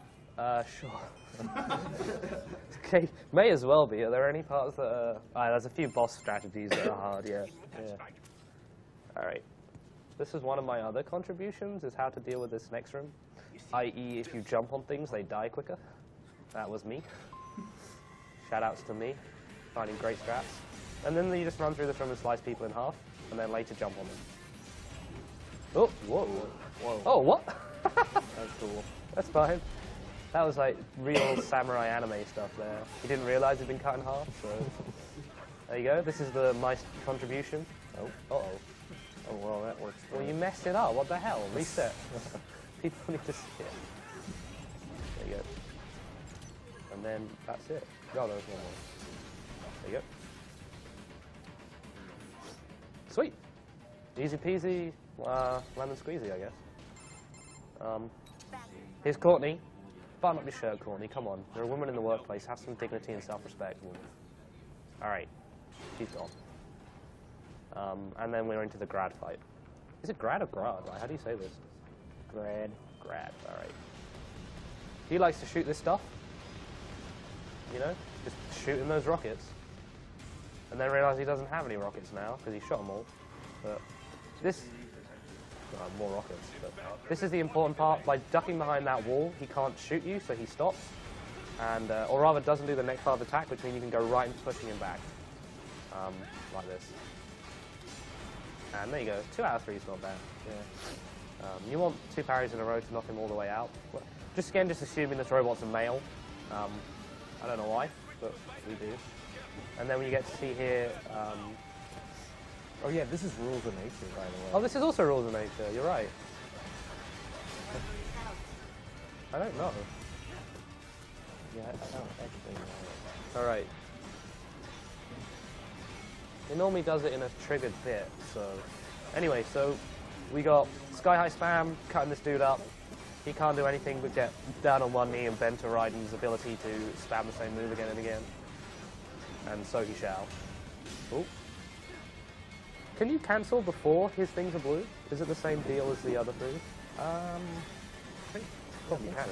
Sure. Okay, may as well be. Are there any parts that are... there's a few boss strategies that are hard, yeah. All right. This is one of my other contributions, is how to deal with this next room. I.e., if you jump on things, they die quicker. That was me. Shout-outs to me, finding great strats. And then you just run through this room and slice people in half, and then later jump on them. Oh, whoa. Whoa. Oh, what? That's cool. That's fine. That was like real samurai anime stuff there. You didn't realize it'd been cut in half, so... There you go. This is my contribution. Oh, uh-oh. Oh, well, that works. Well, you messed it up. What the hell? Reset. People need to see it. There you go. And then that's it. Oh, there's one more. There you go. Sweet. Easy peasy, lemon squeezy, I guess. Here's Courtney. Button up your shirt, Courtney. Come on. You're a woman in the workplace. Have some dignity and self-respect, woman. All right. She's gone. And then we're into the Grad fight. Is it Grad or Grad? Like, how do you say this? Grad. Grad, all right. He likes to shoot this stuff. You know? Just shooting those rockets. And then realize he doesn't have any rockets now, because he shot them all. But this... more rockets. But this is the important part. By ducking behind that wall, he can't shoot you, so he stops. And, or rather, doesn't do the next part of attack, which means you can go right into pushing him back. Like this. And there you go. 2 out of 3 is not bad. Yeah. You want 2 parries in a row to knock him all the way out. Well, just assuming this robot's a male. I don't know why, but we do. And then when you get to see here... oh yeah, this is Rules of Nature, by the way. Oh, this is also Rules of Nature. You're right. I don't know. Yeah, I don't actually know. All right. It normally does it in a triggered bit, so... Anyway, so we got Sky High Spam cutting this dude up. He can't do anything but get down on one knee and bend to Raiden's ability to spam the same move again and again. And so he shall. Oh. Can you cancel before his things are blue? Is it the same deal as the other three? I think probably can.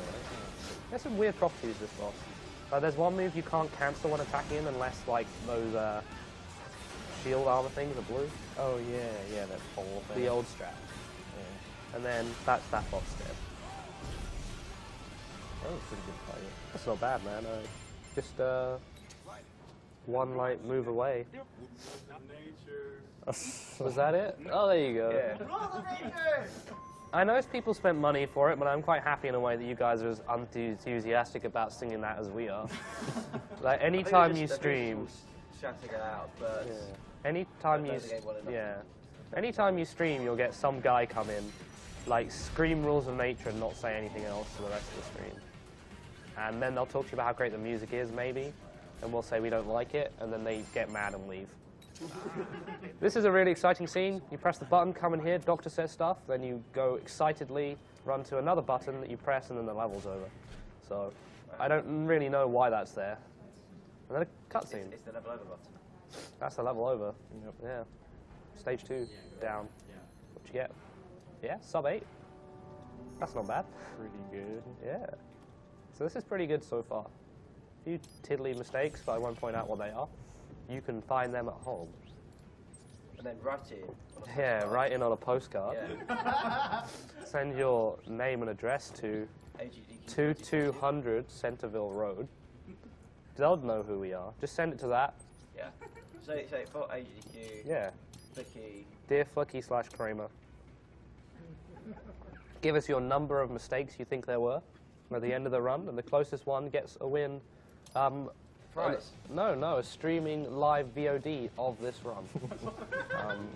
There's some weird properties this boss. There's one move you can't cancel when attacking him unless like those shield armor things are blue. Oh yeah, that pole thing. The old strap. Yeah. And then that's that boss dead. That was a pretty good fight. That's not bad, man. Just one like move away. Was that it? Oh, there you go. Yeah. I know people spent money for it, but I'm quite happy in a way that you guys are as enthusiastic about singing that as we are. Like anytime you stream, shouting it out, but anytime you stream, you'll get some guy come in, like scream rules of nature and not say anything else for the rest of the stream. And then they'll talk to you about how great the music is, maybe, and we'll say we don't like it, and then they get mad and leave. This is a really exciting scene. You press the button, come in here, Doctor says stuff, then you go excitedly, run to another button that you press, and then the level's over. So I don't really know why that's there. And then a cutscene. It's the level over button. That's the level over. Yep. Yeah. Stage 2, down. What you get? Yeah, sub 8. That's not bad. Pretty good. Yeah. So this is pretty good so far. A few tiddly mistakes, but I won't point out what they are. You can find them at home. And then write in. Yeah, write in on a postcard. Yeah. Send your name and address to AGDQ 2200 Centerville Road. They'll know who we are. Just send it to that. Yeah. Say for AGDQ. Yeah. Flicky. Dear Flicky/Cramer. Give us your number of mistakes you think there were at the end of the run, and the closest one gets a win. Prize? No, a streaming live VOD of this run,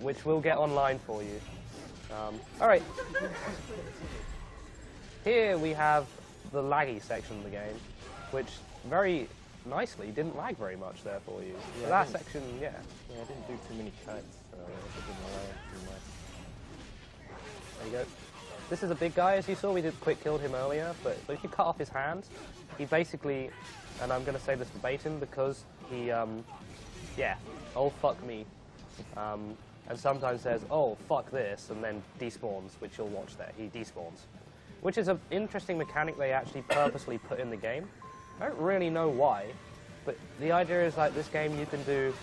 which we'll get online for you. All right. Here we have the laggy section of the game, which very nicely didn't lag very much there for you. Yeah, That section, yeah. Yeah, I didn't do too many cuts, so it didn't lag too much. There you go. This is a big guy, as you saw. We did quick killed him earlier, but if you cut off his hand, he basically, and I'm going to say this verbatim because he, yeah, oh fuck me, and sometimes says, oh fuck this, and then despawns, which you'll watch there. He despawns, which is an interesting mechanic they actually purposely put in the game. I don't really know why, but the idea is like this game you can do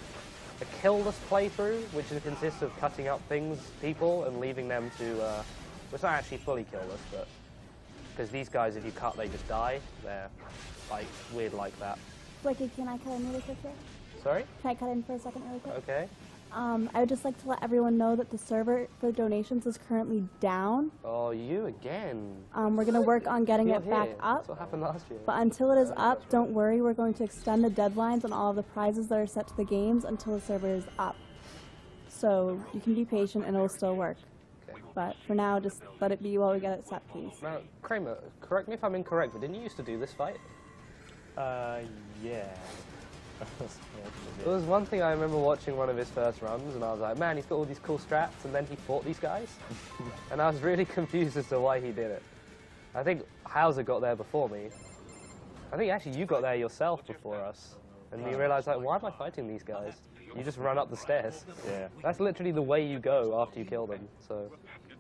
a killless playthrough, which consists of cutting up people, and leaving them to, well, it's not actually fully killless, but because these guys, if you cut, they just die. They're like weird like that. Flicky, can I cut in really quick here? Sorry? Can I cut in for a second really quick? Okay. I would just like to let everyone know that the server for donations is currently down. Oh, you again. We're going to work on getting You're it back here. up. That's what happened last year. But until it is up, don't worry, we're going to extend the deadlines on all of the prizes that are set to the games until the server is up. So you can be patient and it will still work. Okay. But for now, just let it be while we get it set, please. Now, Cramer, correct me if I'm incorrect, but didn't you used to do this fight? Yeah. There was one thing I remember watching one of his first runs, and I was like, man, he's got all these cool strats, and then he fought these guys. And I was really confused as to why he did it. I think Hauser got there before me. I think actually you got there yourself before us. And you realized, like, why am I fighting these guys? You just run up the stairs. Yeah. That's literally the way you go after you kill them. So,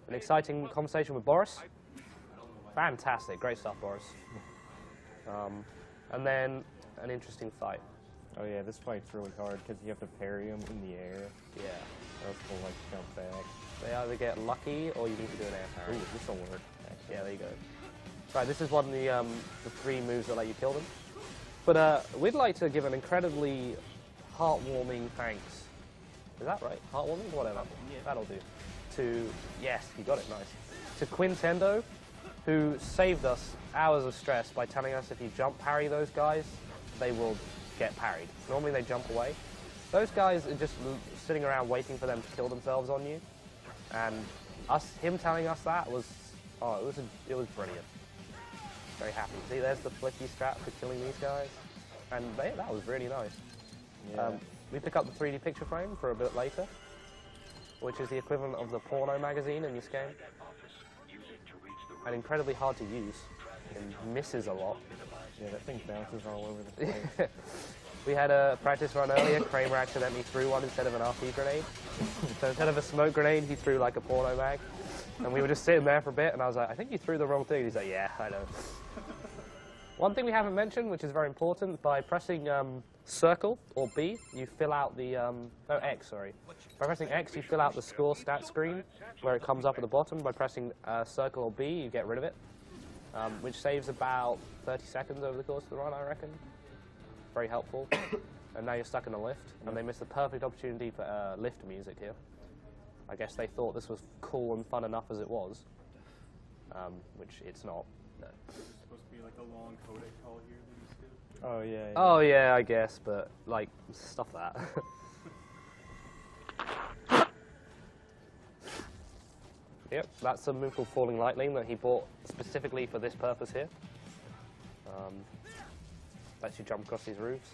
an exciting conversation with Boris. Fantastic. Great stuff, Boris. And then an interesting fight. Oh yeah, this fight's really hard because you have to parry them in the air. Yeah. Else they'll like jump back. They either get lucky or you need to do an air parry. Ooh, this'll work. Actually. Yeah, there you go. Right, this is one of the 3 moves that let you kill them. But we'd like to give an incredibly heartwarming thanks. Is that right? Heartwarming? Whatever. Yeah. That'll do. To, yes, you got it, nice. To Quintendo, who saved us hours of stress by telling us if you jump parry those guys, they will get parried. Normally they jump away. Those guys are just sitting around waiting for them to kill themselves on you. And him telling us that was, oh, it was brilliant. Very happy. See, there's the flicky strat for killing these guys. And that was really nice. Yeah. We pick up the 3D picture frame for a bit later. which is the equivalent of the porno magazine in this game. And incredibly hard to use, and misses a lot. Yeah, that thing bounces all over the place. We had a practice run earlier. Cramer accidentally threw one instead of an RC grenade. So instead of a smoke grenade, he threw like a porno mag. And we were just sitting there for a bit, and I was like, I think you threw the wrong thing. He's like, yeah, I know. One thing we haven't mentioned, which is very important, by pressing circle or B, you fill out the, no, X, sorry. By pressing X, you fill out the score stat screen where it comes up at the bottom. By pressing circle or B, you get rid of it, which saves about 30 seconds over the course of the run, I reckon. Very helpful. And now you're stuck in a lift, and they missed the perfect opportunity for lift music here. I guess they thought this was cool and fun enough as it was, which it's not. No. There's supposed to be like a long codec call here that you skipped. Oh, yeah, yeah. Oh, yeah, I guess, but, like, stuff that. Yep, that's a move called Falling Lightning that he bought specifically for this purpose here. Lets you jump across these roofs.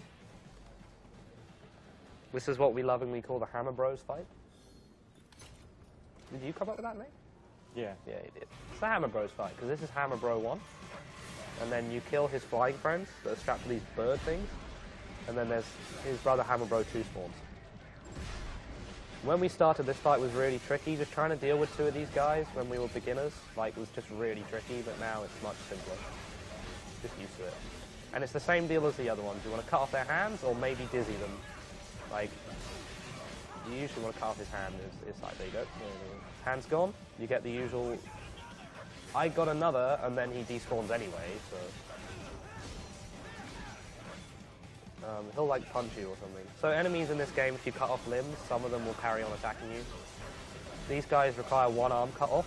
This is what we lovingly call the Hammer Bros fight. Did you come up with that name? Yeah. Yeah, you did. It's the Hammer Bros fight, because this is Hammer Bro 1. And then you kill his flying friends that are strapped to these bird things. And then there's his brother Hammer Bro 2 spawns. When we started, this fight was really tricky. Just trying to deal with two of these guys when we were beginners, like, was just really tricky, but now it's much simpler. Just used to it. And it's the same deal as the other ones. You want to cut off their hands or maybe dizzy them. Like, you usually want to cut off his hand. It's like, there you go. Hand's gone. You get the usual, I got another, and then he despawns anyway, so. He'll like punch you or something. So enemies in this game, if you cut off limbs, some of them will carry on attacking you. These guys require one arm cut off.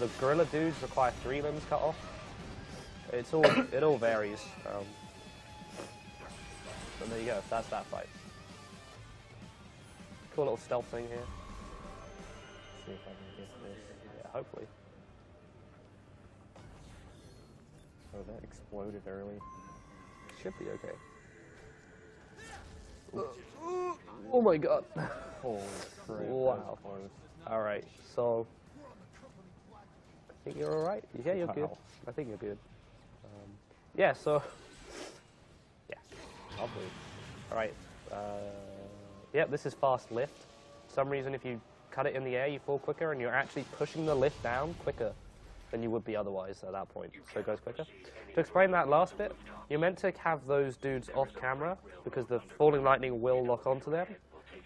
The gorilla dudes require 3 limbs cut off. It all varies. But there you go. That's that fight. Cool little stealth thing here. See if I can get this. Yeah, hopefully. Oh, that exploded early. Should be okay. Oh my god. Holy crap. Wow. All right, so I think you're all right. Yeah, you're good. I think you're good. Yeah, so yeah, hopefully. All right. Yeah, this is fast lift. For some reason, if you cut it in the air, you fall quicker, and you're actually pushing the lift down quicker than you would be otherwise at that point, so it goes quicker. To explain that last bit, you're meant to have those dudes off camera because the falling lightning will lock onto them,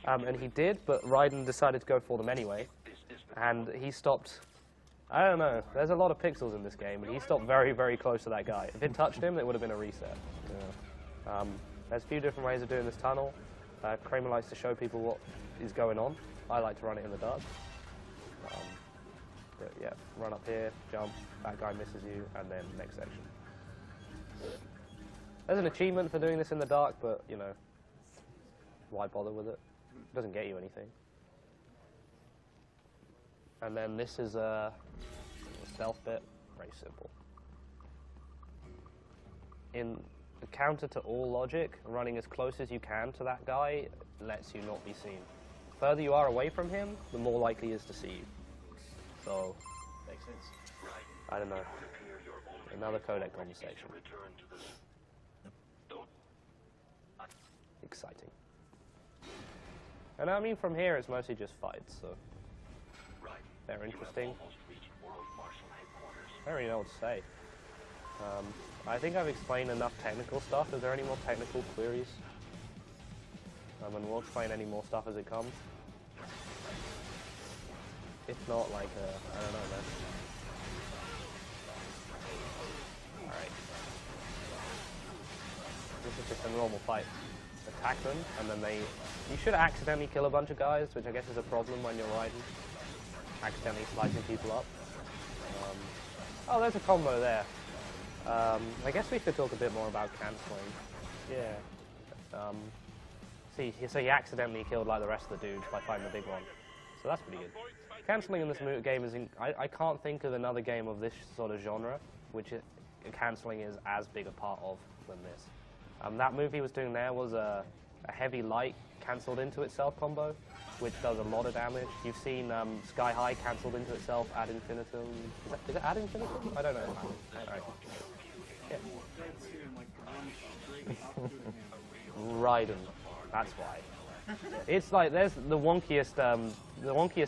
and he did, but Raiden decided to go for them anyway, and he stopped, I don't know, there's a lot of pixels in this game, and he stopped very, very close to that guy. If it touched him, it would have been a reset. Yeah. There's a few different ways of doing this tunnel. Cramer likes to show people what is going on. I like to run it in the dark. But yeah, run up here, jump, that guy misses you, and then next section. There's an achievement for doing this in the dark, but, you know, why bother with it? It doesn't get you anything. And then this is a stealth bit, very simple. In the counter to all logic, running as close as you can to that guy lets you not be seen. The further you are away from him, the more likely he is to see you. So, makes sense. I don't know. Another codec conversation. Exciting. And I mean, from here, it's mostly just fights, so they're interesting. I don't really know what to say. I think I've explained enough technical stuff. Is there any more technical queries? And we'll explain any more stuff as it comes. If not, like, I don't know, man. Alright. This is just a normal fight. Attack them, and then you should accidentally kill a bunch of guys, which I guess is a problem when you're riding. Accidentally slicing people up. Oh, there's a combo there. I guess we should talk a bit more about cancelling. Yeah. So he accidentally killed like the rest of the dudes by fighting the big one. So that's pretty good. Cancelling in this game is, I can't think of another game of this sort of genre which cancelling is as big a part of than this. That move he was doing there was a heavy light cancelled into itself combo, which does a lot of damage. You've seen Sky High cancelled into itself ad infinitum. Is it ad infinitum? I don't know. Alright. Yeah. Raiden. That's why. It's like there's the wonkiest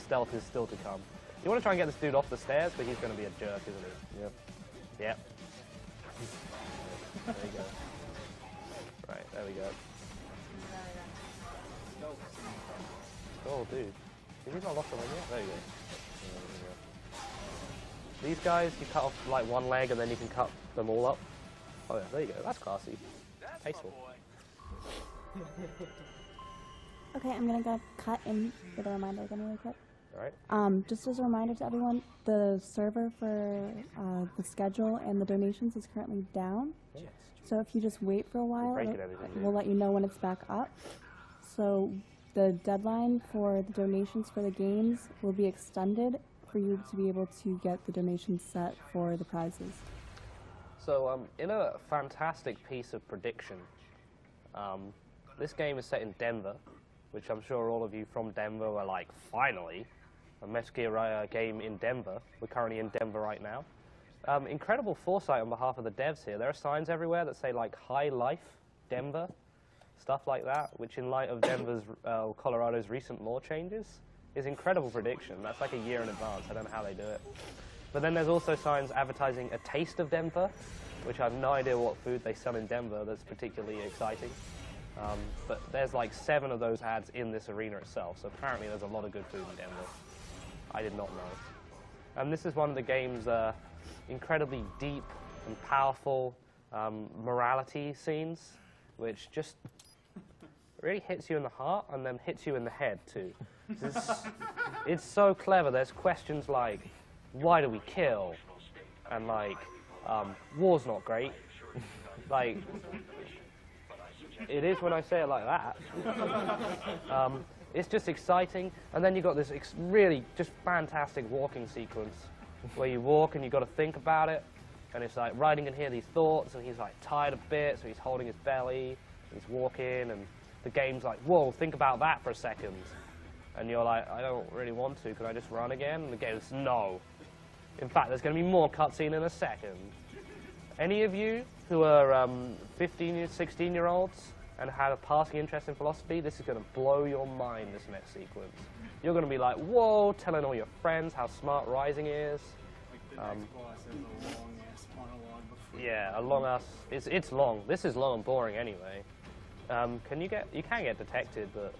stealth is still to come. You want to try and get this dude off the stairs, but he's going to be a jerk, isn't he? Yep. Yep. There you go. Right, there we go. Oh, dude. Did he not lost the one yet? There you go. These guys, you cut off like one leg and then you can cut them all up. Oh yeah, there you go. That's classy. Tasteful. Okay, I'm gonna go cut in with a reminder again really quick. Alright. Just as a reminder to everyone, the server for the schedule and the donations is currently down. Yes. So if you just wait for a while, Breaking everything, we'll let you know when it's back up. So the deadline for the donations for the games will be extended for you to be able to get the donations set for the prizes. So, in a fantastic piece of prediction, this game is set in Denver, which I'm sure all of you from Denver were like, finally, a Metal Gear game in Denver. We're currently in Denver right now. Incredible foresight on behalf of the devs here. There are signs everywhere that say like High Life Denver, stuff like that, which in light of Denver's, Colorado's recent law changes is incredible prediction. That's like a year in advance. I don't know how they do it. But then there's also signs advertising a taste of Denver, which I have no idea what food they sell in Denver that's particularly exciting. But there's like 7 of those ads in this arena itself, so apparently there's a lot of good food in Denver. I did not know. And this is one of the game's incredibly deep and powerful morality scenes, which just really hits you in the heart and then hits you in the head too. It's so clever. There's questions like, why do we kill? And like, war's not great. Like, it is when I say it like that. It's just exciting. And then you've got this really just fantastic walking sequence where you walk and you've got to think about it. And it's like Raiden can hear these thoughts and he's like tired a bit, so he's holding his belly, and he's walking, and the game's like, whoa, think about that for a second. And you're like, I don't really want to, can I just run again? And the game's, no. In fact, there's going to be more cutscene in a second. Any of you who are 15, 16-year-olds and have a passing interest in philosophy, this is going to blow your mind, this next sequence. You're going to be like, whoa, telling all your friends how smart Rising is. Like the next boss has a long-ass monologue before. Yeah, a long-ass, it's long. This is long and boring anyway. You can get detected, but...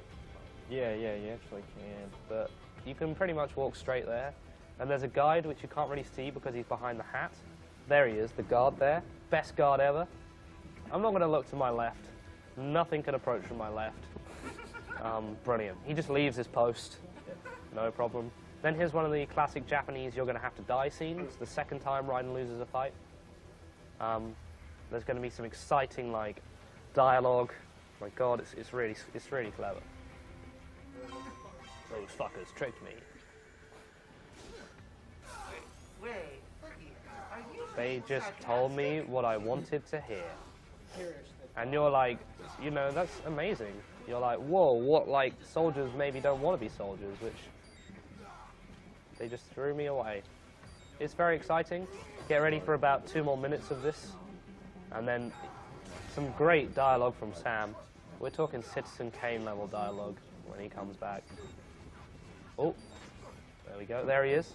Yeah, you actually can. But you can pretty much walk straight there. And there's a guide which you can't really see because he's behind the hat. There he is, the guard there. Best guard ever. I'm not going to look to my left. Nothing can approach from my left. Brilliant. He just leaves his post. No problem. Then here's one of the classic Japanese you're going to have to die scenes. The second time Raiden loses a fight. There's going to be some exciting like dialogue. My God, it's really clever. Those fuckers tricked me. Wait, are you... They just told me what I wanted to hear. And you're like, you know, that's amazing. You're like, whoa, what, like, soldiers maybe don't want to be soldiers, which they just threw me away. It's very exciting. Get ready for about 2 more minutes of this. And then some great dialogue from Sam. We're talking Citizen Kane level dialogue when he comes back. Oh, there we go. There he is.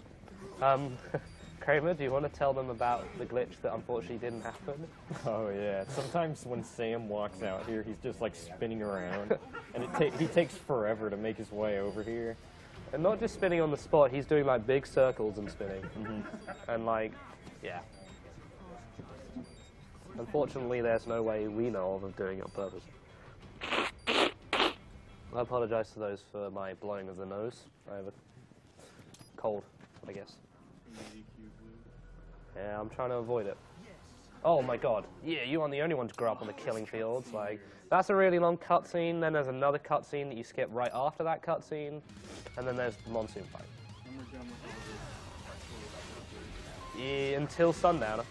Cramer, do you want to tell them about the glitch that unfortunately didn't happen? Oh yeah. Sometimes when Sam walks out here, he's just like spinning around, and he takes forever to make his way over here. And not just spinning on the spot, he's doing like big circles and spinning. And like, yeah. Unfortunately, there's no way we know of doing it on purpose. I apologize to those for my blowing of the nose. I have a cold, I guess. Yeah, I'm trying to avoid it. Oh my God. Yeah, you aren't the only one to grow up on the killing fields. Like, that's a really long cutscene. Then there's another cutscene that you skip right after that cutscene. And then there's the monsoon fight. Yeah, until Sundowner.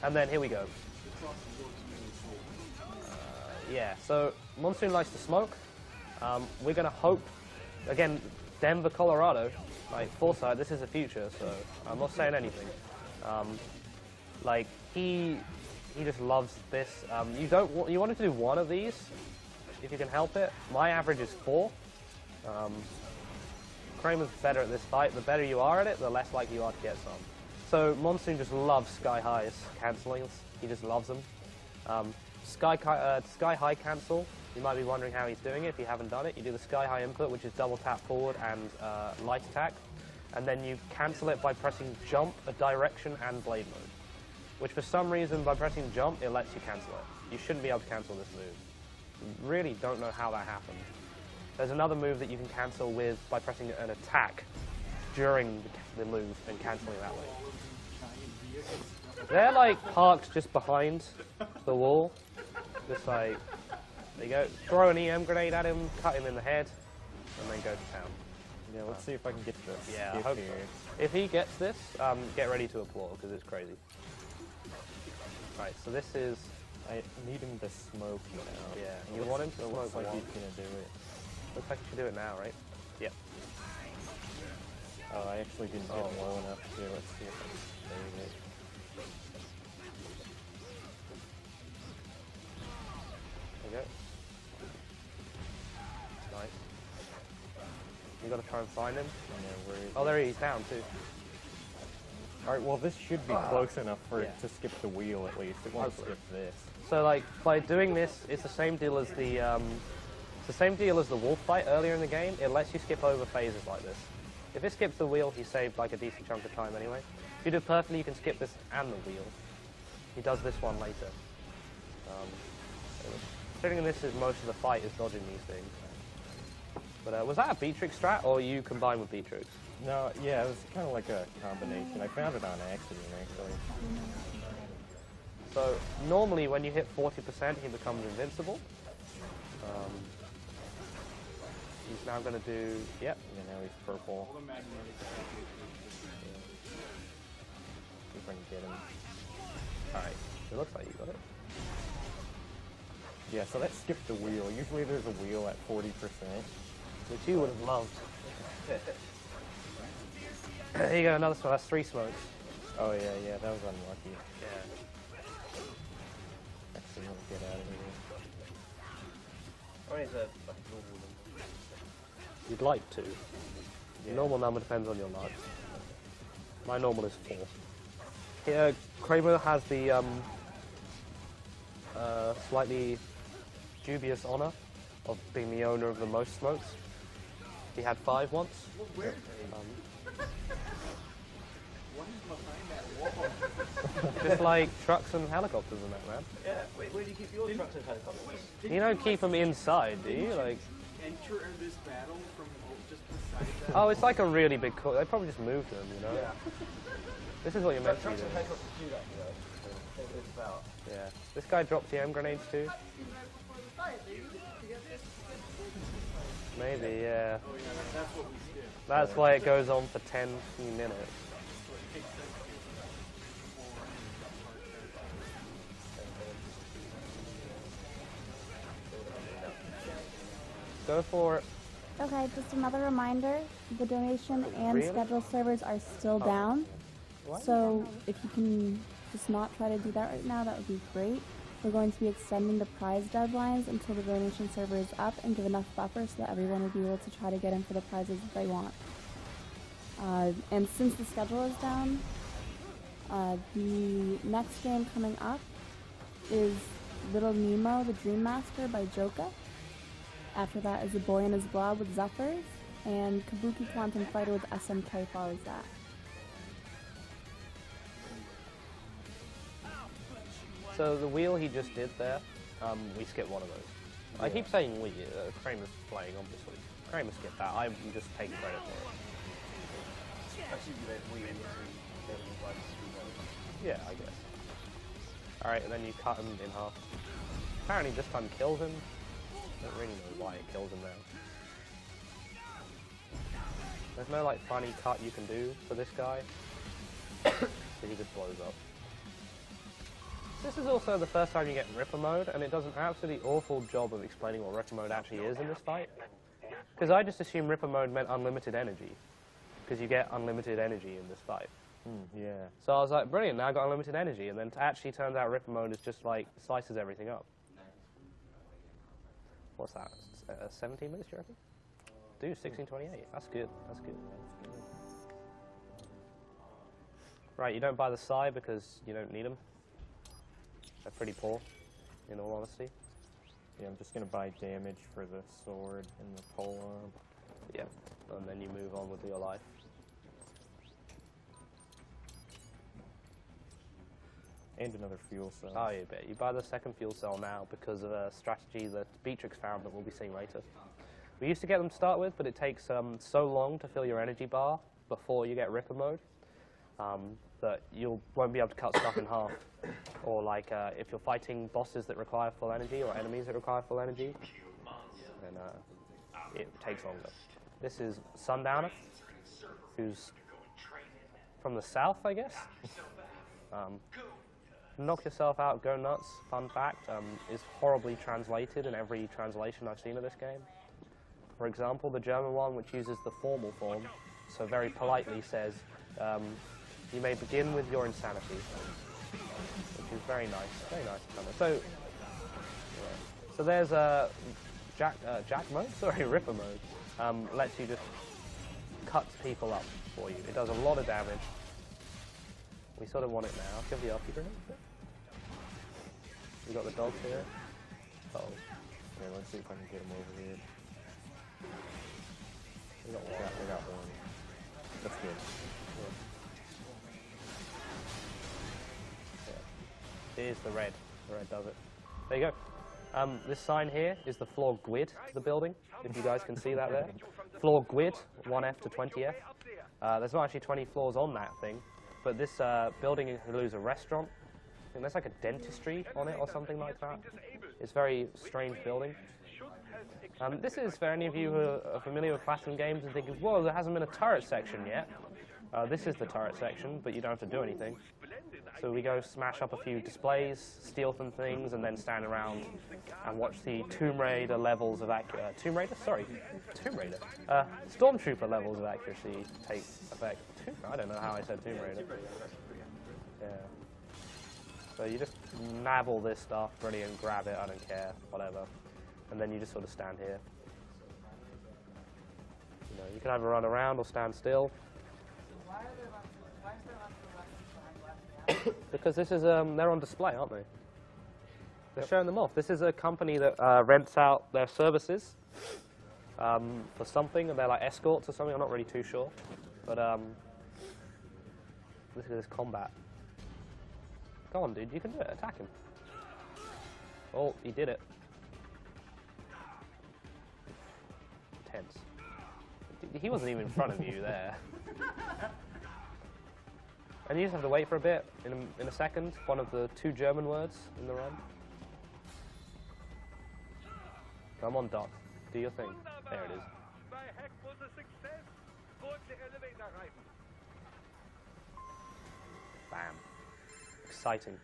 And then here we go. Yeah, so Monsoon likes to smoke. We're going to hope, again, Denver, Colorado, like Foresight, this is the future, so I'm not saying anything. Like, he just loves this. You wanted to do one of these, if you can help it. My average is 4. Cramer's better at this fight. The better you are at it, the less likely you are to get some. So Monsoon just loves Sky High's cancellings. He just loves them. Sky High cancel, you might be wondering how he's doing it if you haven't done it. You do the Sky High input, which is double tap forward and light attack. And then you cancel it by pressing jump, a direction, and blade mode. Which for some reason, by pressing jump, it lets you cancel it. You shouldn't be able to cancel this move. Really don't know how that happened. There's another move that you can cancel with by pressing an attack during the move and cancelling that way. They're like parked just behind the wall. Just like, there you go. Throw an EM grenade at him, cut him in the head, and then go to town. Yeah, let's see if I can get this. Yeah, I hope so. If he gets this, get ready to applaud, because it's crazy. Right, so this is... I need him to smoke now. Yeah, you want him to smoke. Looks like he's gonna do it. Looks like you should do it now, right? Yep. Oh, I actually didn't get him low enough here. Let's see if I can save it. There you go. Nice. You gotta try and find him. Oh, there he is, down too. Alright, well this should be close enough for it to skip the wheel at least. It won't skip this. So like, by doing this, it's the same deal as the, wolf fight earlier in the game. It lets you skip over phases like this. If it skips the wheel, he saved like a decent chunk of time anyway. If you do it perfectly, you can skip this and the wheel. He does this one later. Considering this is most of the fight is dodging these things. But was that a Beatrix strat, or you combined with Beatrix? No, yeah, it was kind of like a combination. I found it on accident, actually. So, normally when you hit 40%, he becomes invincible. He's now going to do... Yep. Yeah, now he's purple. See if I can get him. Alright, it looks like you got it. Yeah, so that skipped the wheel. Usually there's a wheel at 40%. Which you would have loved. There you go, another smoke. That's 3 smokes. Oh yeah, that was unlucky. Yeah. Actually, let me get out of here. Or is a normal number? You'd like to. Your normal number depends on your luck. My normal is 4. Here, Cramer has the slightly dubious honor of being the owner of the most smokes. He had 5 once. Where? What is behind that wall? Just like trucks and helicopters and that, man. Yeah, where do you keep your trucks and helicopters? You don't keep them inside, do you? Like. Enter this battle from just beside that. Oh, it's like a really big car. They probably just moved them, you know? Yeah. This is what you're meant to be Trucks and doing. helicopters do that, you know. That's what it's about. Yeah. This guy dropped TM grenades too. Maybe, yeah. Oh yeah, that's what we did. That's why it goes on for 10 minutes. Go for it. Okay, just another reminder, the donation and Really? schedule servers are still down. So if you can just not try to do that right now, that would be great. We're going to be extending the prize deadlines until the donation server is up and give enough buffer so that everyone will be able to try to get in for the prizes that they want. And since the schedule is down, the next game coming up is Little Nemo, the Dream Master by Joka. After that is A Boy and His Blob with Zephyrs, and Kabuki Quantum Fighter with SMK follows that. So the wheel he just did there, we skipped one of those. I keep saying we, Cramer's playing, obviously. Cramer skipped that, I'm just taking credit for it. Actually, we Yeah, I guess. Alright, and then you cut him in half. Apparently this time kills him. I don't really know why it kills him now. There's no like funny cut you can do for this guy. So he just blows up. This is also the first time you get Ripper mode, and it does an absolutely awful job of explaining what Ripper mode actually is in this fight. Because I just assumed Ripper mode meant unlimited energy, because you get unlimited energy in this fight. Yeah. So I was like, brilliant, now I got unlimited energy, and then it actually turns out Ripper mode is just like, slices everything up. What's that, 17 minutes, do you reckon? Dude, 16:28, that's good, that's good. Right, you don't buy the Sai because you don't need them. They're pretty poor, in all honesty. Yeah, I'm just going to buy damage for the sword and the polearm. Yeah, and then you move on with your life. And another fuel cell. Oh, you bet. You buy the second fuel cell now because of a strategy that Beatrix found that we'll be seeing later. We used to get them to start with, but it takes so long to fill your energy bar before you get Ripper mode that you won't be able to cut stuff in half. Or like if you're fighting bosses that require full energy or enemies that require full energy, then it takes longer. This is Sundowner, who's from the south, I guess. Knock yourself out, go nuts, fun fact, is horribly translated in every translation I've seen of this game. For example, the German one, which uses the formal form, so very politely says, you may begin with your insanity, which is very nice So, yeah. So there's Jack mode, sorry, Ripper mode, lets you just cut people up for you. It does a lot of damage. We sort of want it now. Give the upkeep in it. We got the dogs here. Oh. Okay, let's see if I can get him over here. We got one. I got one. That's good. Yeah. Here's the red. The red does it. There you go. This sign here is the floor grid to the building, if you guys can see that there. Floor grid, 1F to 20F. There's not actually 20 floors on that thing, but this building includes a restaurant. I think there's like a dentistry on it or something like that. It's a very strange building. This is for any of you who are familiar with Platinum games and thinking, whoa, there hasn't been a turret section yet. This is the turret section, but you don't have to do anything. So we go smash up a few displays, steal some things, and then stand around and watch the Tomb Raider levels of Stormtrooper levels of accuracy take effect. I don't know how I said Tomb Raider. Yeah. So you just nab all this stuff, brilliant, grab it, I don't care, whatever. And then you just sort of stand here. You know, you can either run around or stand still. Because this is, they're on display, aren't they? They're showing them off. This is a company that rents out their services for something, and they're like escorts or something, I'm not really too sure. But look at this combat. Go on, dude, you can do it. Attack him. Oh, he did it. Tense. He wasn't even in front of you there. And you just have to wait for a bit. In a second, one of the 2 German words in the run. Come on, Doc. Do your thing. There it is. Bam. Exciting.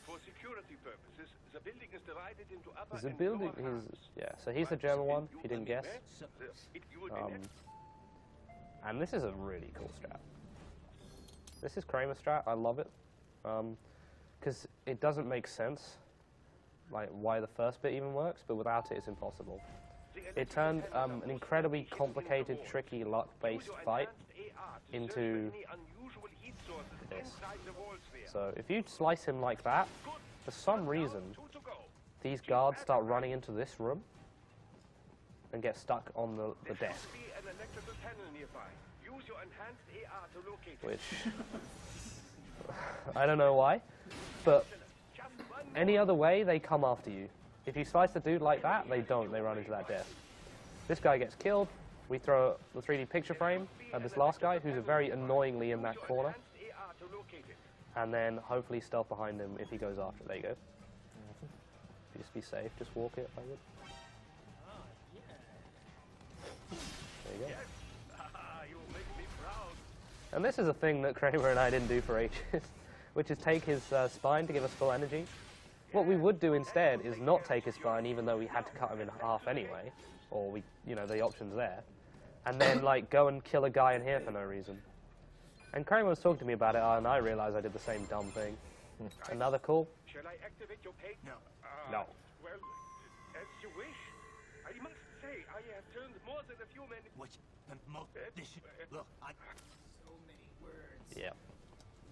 For security purposes, the building is divided into upper The building is, yeah, so he's the German one, if you didn't guess. And this is a really cool strat. This is Cramer strat, I love it. Because it doesn't make sense, like why the first bit even works, but without it, it's impossible. It turned an incredibly complicated, tricky, luck-based fight into this. So if you slice him like that, for some reason, these guards start running into this room and get stuck on the desk. Which, I don't know why, but any other way, they come after you. If you slice the dude like that, they don't, they run into that desk. This guy gets killed, we throw the 3D picture frame at this last guy, who's very annoyingly in that corner, and then hopefully stealth behind him if he goes after it. There you go. Just be safe, just walk it, I would. There you go. And this is a thing that Cramer and I didn't do for ages. which is take his spine to give us full energy. What we would do instead is not take his spine, even though we had to cut him in half anyway, or we, you know, the option's there, and then like go and kill a guy in here for no reason. And Cramer was talking to me about it, and I realized I did the same dumb thing. Another call? Shall I activate your page? No. No. Well, as you wish. I must say, I have turned more than a few men. Which look, So many words. Yeah.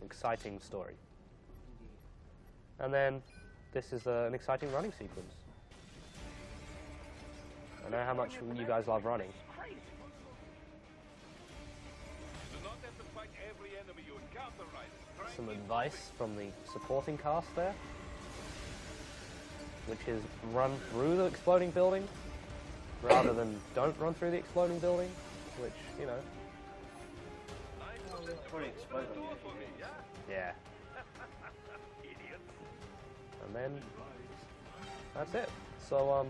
Exciting story. And then this is an exciting running sequence. I know how much you guys love running. You do not have to fight every enemy you encounter, right? Some advice from the supporting cast there, which is run through the exploding building rather than don't run through the exploding building, which, you know. Probably explode on you. Yeah. And then that's it. So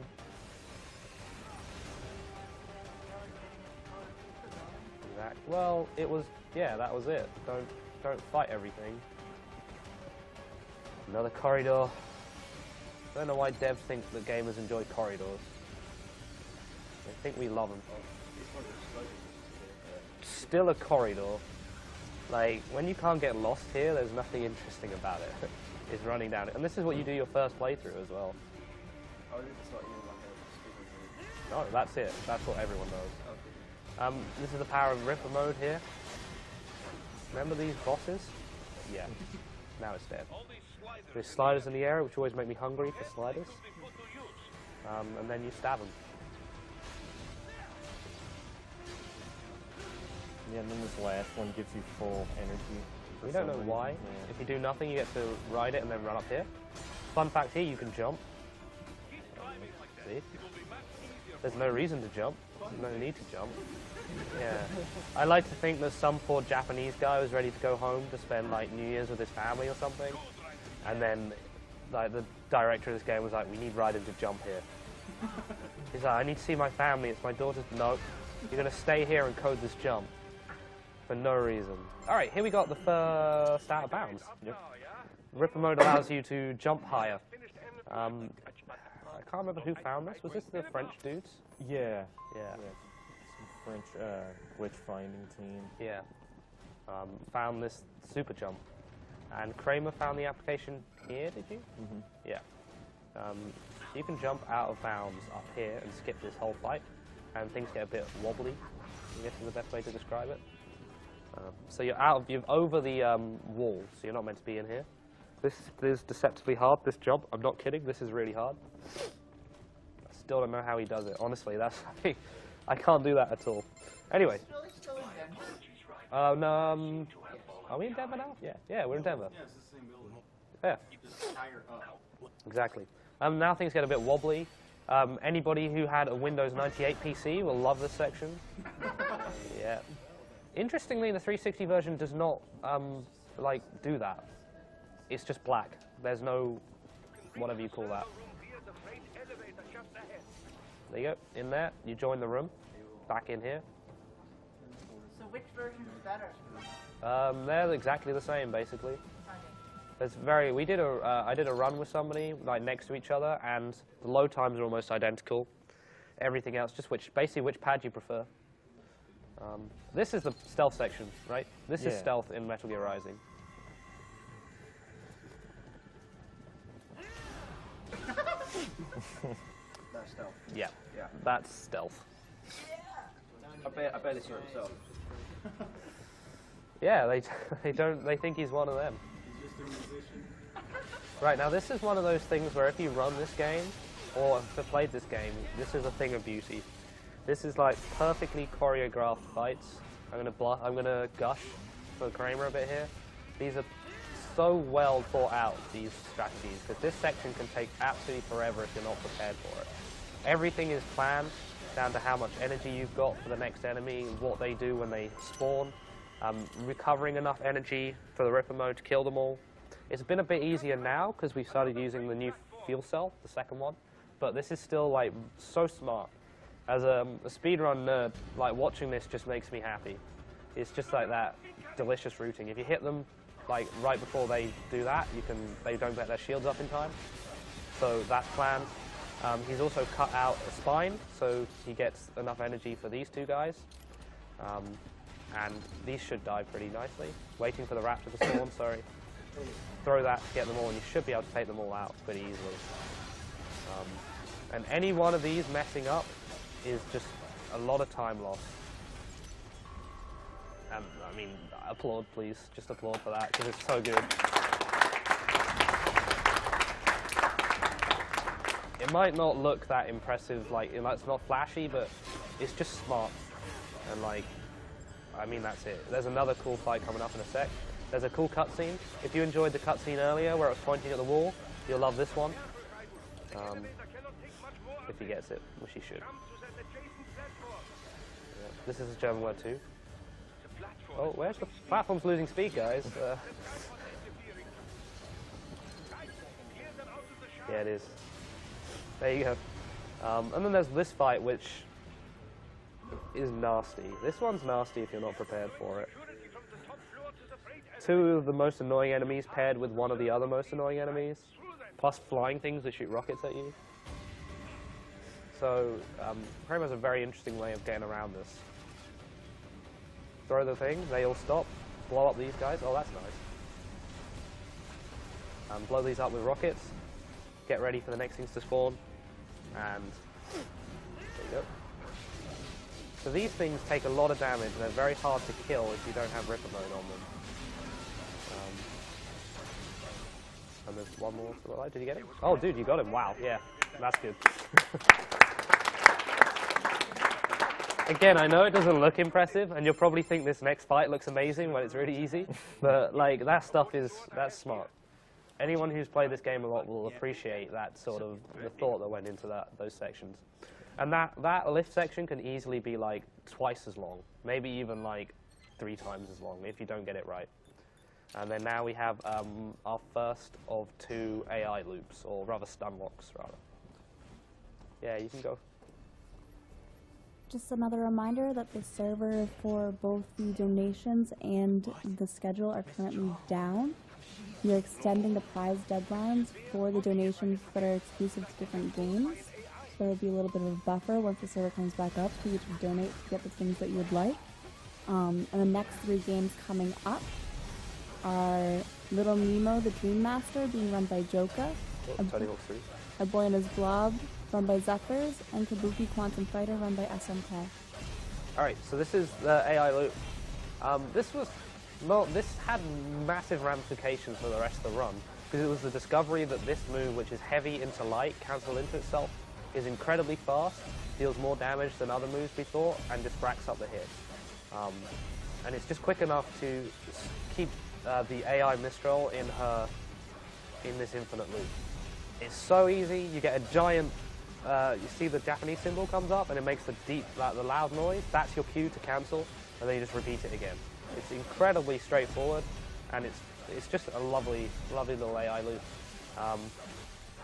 well, it was, yeah, that was it. Don't fight everything. Another corridor. Don't know why devs think that gamers enjoy corridors. They think we love them. Still a corridor. Like, when you can't get lost here, there's nothing interesting about it. Is running down it. And this is what you do your first playthrough as well. Oh, it's not even like a speed. No, that's it. That's what everyone knows. This is the power of Ripper mode here. Remember these bosses? Yeah. Now it's dead. There's sliders in the area, which always make me hungry for sliders. And then you stab them. Yeah, and then this last one gives you full energy. We don't know why. Yeah. If you do nothing, you get to ride it and then run up here. Fun fact here, you can jump. See? There's no reason to jump. There's no need to jump. Yeah. I like to think that some poor Japanese guy was ready to go home to spend like New Year's with his family or something. And then like the director of this game was like, we need Raiden to jump here. He's like, I need to see my family. It's my daughter's. No. You're going to stay here and code this jump. For no reason. Alright, here we got the first out of bounds. Yep. Ripper mode allows you to jump higher. I can't remember who found this. Was this the French dudes? Yeah. Yeah. Some French glitch finding team. Yeah. Found this super jump. And Cramer found the application here, did you? Mm-hmm. Yeah. You can jump out of bounds up here and skip this whole fight. And things get a bit wobbly, I guess is the best way to describe it. So you're over the wall, so you're not meant to be in here. This is deceptively hard, this jump. I'm not kidding, this is really hard. I still don't know how he does it. Honestly, that's I can't do that at all. Anyway. Still in Denver. Are we in Denver now? Yeah, we're in Denver. Yeah, it's the same building. Yeah. Just higher up. Exactly. Now things get a bit wobbly. Anybody who had a Windows 98 PC will love this section. Yeah. Interestingly, the 360 version does not like do that. It's just black. There's no whatever you call that. There you go. In there, you join the room. Back in here. So which version is better? They're exactly the same, basically. There's I did a run with somebody like next to each other, and the load times are almost identical. Everything else, just basically which pad you prefer. This is the stealth section, right? This is stealth in Metal Gear Rising. That's stealth. Yeah. Yeah. That's stealth. I barely see himself. Yeah, they think he's one of them. He's just a musician. Right, now this is one of those things where if you run this game, or if you played this game, this is a thing of beauty. This is like perfectly choreographed fights. I'm gonna gush for Cramer a bit here. These are so well thought out, these strategies, because this section can take absolutely forever if you're not prepared for it. Everything is planned, down to how much energy you've got for the next enemy, what they do when they spawn, recovering enough energy for the Ripper mode to kill them all. It's been a bit easier now because we've started using the new fuel cell, the second one, but this is still like so smart. As a speedrun nerd, like watching this just makes me happy. It's just like that delicious routing. If you hit them like right before they do that, they don't get their shields up in time. So that's planned. He's also cut out a spine, so he gets enough energy for these two guys. And these should die pretty nicely. Waiting for the raptor to spawn, sorry. Throw that to get them all, and you should be able to take them all out pretty easily. And any one of these messing up is just a lot of time lost. And I mean, applaud please, just applaud for that, because it's so good. It might not look that impressive, like it's not flashy, but it's just smart. And like, I mean, that's it. There's another cool fight coming up in a sec. There's a cool cutscene. If you enjoyed the cutscene earlier where it was pointing at the wall, you'll love this one. If he gets it, which he should. Yeah, this is a German word too. Oh, where's the platform's losing speed, guys? Yeah, it is. There you go. And then there's this fight, which is nasty. This one's nasty if you're not prepared for it. Two of the most annoying enemies paired with one of the other most annoying enemies, plus flying things that shoot rockets at you. So, Cramer has a very interesting way of getting around this. Throw the thing, they all stop, blow up these guys. Oh, that's nice. Blow these up with rockets, get ready for the next things to spawn, and there you go. So these things take a lot of damage, and they're very hard to kill if you don't have Ripper mode on them. And there's one more to the right. Did you get him? Oh, dude, you got him. Wow, yeah, that's good. Again, I know it doesn't look impressive, and you'll probably think this next fight looks amazing when it's really easy, but like that stuff that's smart. Anyone who's played this game a lot will appreciate that sort of the thought that went into those sections. And that lift section can easily be like twice as long, maybe even like 3 times as long if you don't get it right. And then now we have our first of 2 AI loops, or rather stun locks, rather. Yeah, you can go. Just another reminder that the server for both the donations and the schedule are currently down. We are extending the prize deadlines for the donations that are exclusive to different games. So there will be a little bit of a buffer once the server comes back up for you to donate to get the things that you would like. And the next 3 games coming up are Little Nemo, the Dream Master, being run by Joka. A Boy and His Blob, run by Zephyrs, and Kabuki Quantum Fighter, run by SMK. Alright, so this is the AI loop. This had massive ramifications for the rest of the run, because it was the discovery that this move, which is heavy into light, cancel into itself, is incredibly fast, deals more damage than other moves we thought, and just racks up the hit. And it's just quick enough to keep the AI Mistral in this infinite loop. It's so easy. You get a giant. You see the Japanese symbol comes up, and it makes the loud noise. That's your cue to cancel, and then you just repeat it again. It's incredibly straightforward, and it's just a lovely, lovely little AI loop.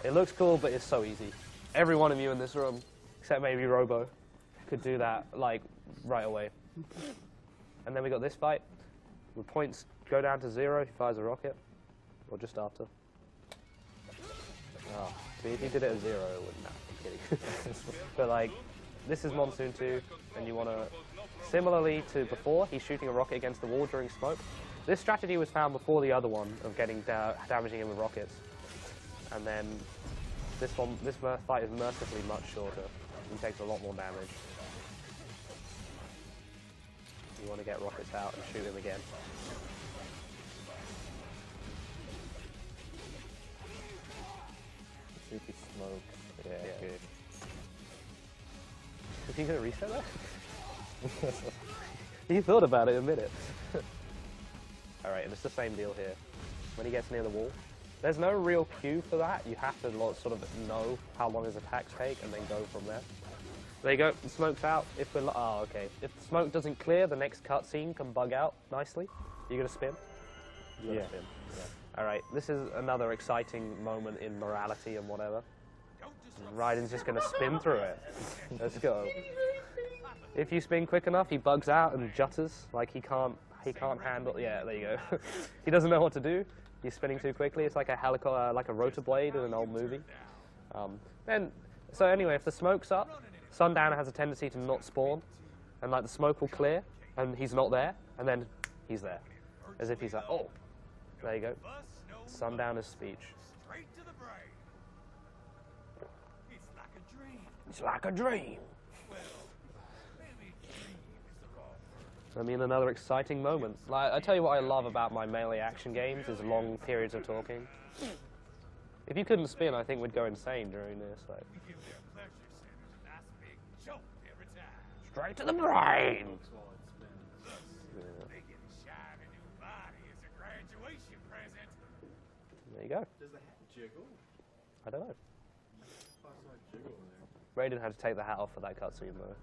It looks cool, but it's so easy. Every one of you in this room, except maybe Robo, could do that like right away. And then we got this fight. The points go down to 0 if he fires a rocket, or just after. Oh, see, if you did it at 0, it wouldn't matter. I'm kidding. But like, this is Monsoon 2, and you want to, similarly to before, he's shooting a rocket against the wall during smoke. This strategy was found before the other one of getting damaging him with rockets. And then this fight is mercifully much shorter. He takes a lot more damage. You want to get rockets out and shoot him again. Creepy smoke. Yeah, good. Is he going to reset that? He thought about it, admit it. Alright, and it's the same deal here. When he gets near the wall, there's no real cue for that. You have to sort of know how long his attacks take and then go from there. There you go, the smoke's out. If the smoke doesn't clear, the next cutscene can bug out nicely. You gonna spin? You gotta spin. Yeah. Alright, this is another exciting moment in morality and whatever. Raiden's just gonna spin through it. Let's go. If you spin quick enough, he bugs out and jutters, like he can't he can't handle. Yeah, there you go. He doesn't know what to do. He's spinning too quickly. It's like a helicopter, like a rotor blade in an old movie. So anyway, if the smoke's up, Sundowner has a tendency to not spawn, and like the smoke will clear, and he's not there, and then he's there, as if he's like, oh, there you go. Sundowner's speech. It's like a dream. I mean, another exciting moment. Like, I tell you what I love about my melee action games is long periods of talking. If you couldn't spin, I think we'd go insane during this. Like. Straight to the brain! There you go. Does the hat jiggle? I don't know. Oh, it's not jiggle there. Raiden had to take the hat off for that cutscene, though.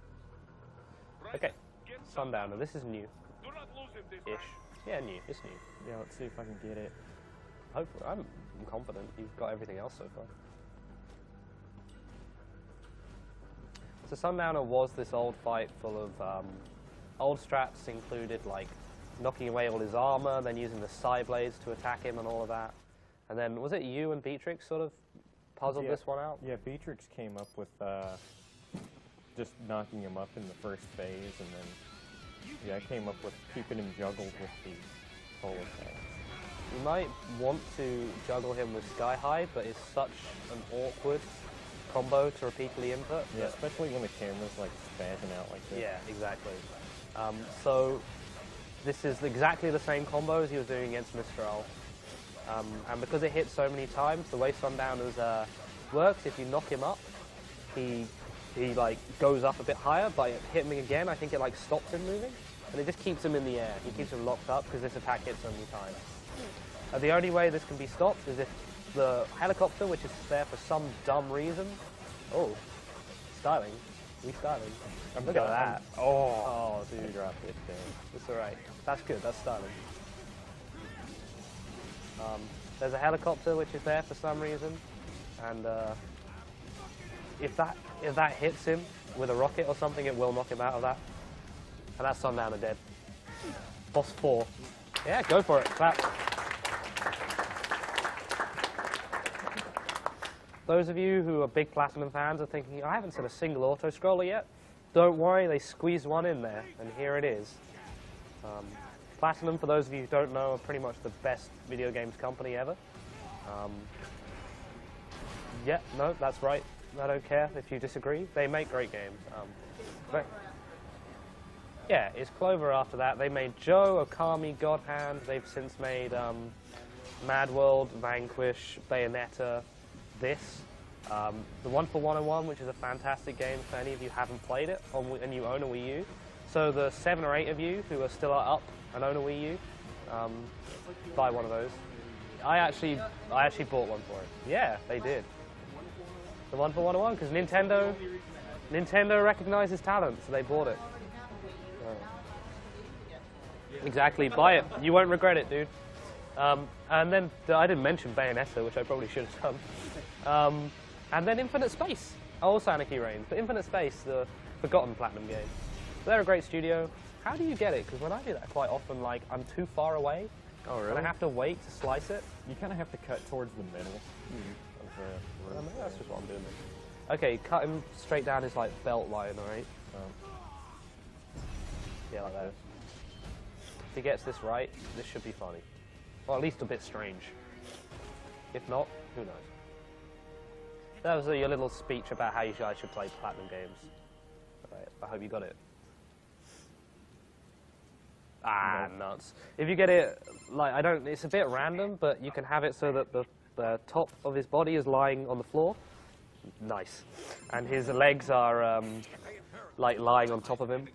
Okay, Sundowner. This is new. Ish. Yeah, new. It's new. Yeah, let's see if I can get it. Hopefully, I'm confident you've got everything else so far. So Sundowner was this old fight full of old strats included like knocking away all his armor, then using the side blades to attack him and all of that. And then was it you and Beatrix sort of puzzled this one out? Yeah, Beatrix came up with just knocking him up in the first phase, and then yeah, I came up with keeping him juggled with the pole attack. You might want to juggle him with Sky High, but it's such an awkward combo to repeatedly input. Yeah, especially when the camera's like spazzing out like this. Yeah, exactly. So this is exactly the same combo as he was doing against Mistral. And because it hits so many times, the way Sundowner's works, if you knock him up, he like goes up a bit higher. By hitting him again, I think it like stops him moving, and it just keeps him in the air. He keeps him locked up because this attack hits so many times. The only way this can be stopped is if the helicopter, which is there for some dumb reason. Oh, styling. Restyling. Look at that. Oh, dude. Dropped it there. It's alright. That's good. That's styling. There's a helicopter which is there for some reason, and if that hits him with a rocket or something, it will knock him out of that. And that's Sundowner dead. Boss 4. Yeah, go for it. Clap. Those of you who are big Platinum fans are thinking, I haven't seen a single auto-scroller yet. Don't worry, they squeezed one in there, and here it is. Platinum, for those of you who don't know, are pretty much the best video games company ever. Yeah, no, that's right. I don't care if you disagree. They make great games. Yeah, it's Clover after that. They made Joe, Okami, God Hand. They've since made Mad World, Vanquish, Bayonetta, this. The One for 101, which is a fantastic game for any of you who haven't played it and you own a Wii U. So the 7 or 8 of you who are still up and own a Wii U, buy one of those. I actually bought one for it. Yeah, they did. The One for 101, because Nintendo recognizes talent, so they bought it. Exactly, buy it. You won't regret it, dude. And then I didn't mention Bayonetta, which I probably should have done. And then Infinite Space, also Anarchy Reigns, but Infinite Space, the forgotten Platinum game. They're a great studio. How do you get it? Because when I do that quite often, like, I'm too far away. Oh, really? And I have to wait to slice it. You kind of have to cut towards the middle of the room. That's just what I'm doing. Okay, cut him straight down his, like, belt line, alright? Yeah, like that. If he gets this right, this should be funny. Or at least a bit strange. If not, who knows? That was your little speech about how you guys should play Platinum games. Alright, I hope you got it. Ah, nuts. If you get it, like, it's a bit random, but you can have it so that the top of his body is lying on the floor. Nice. And his legs are, like, lying on top of him.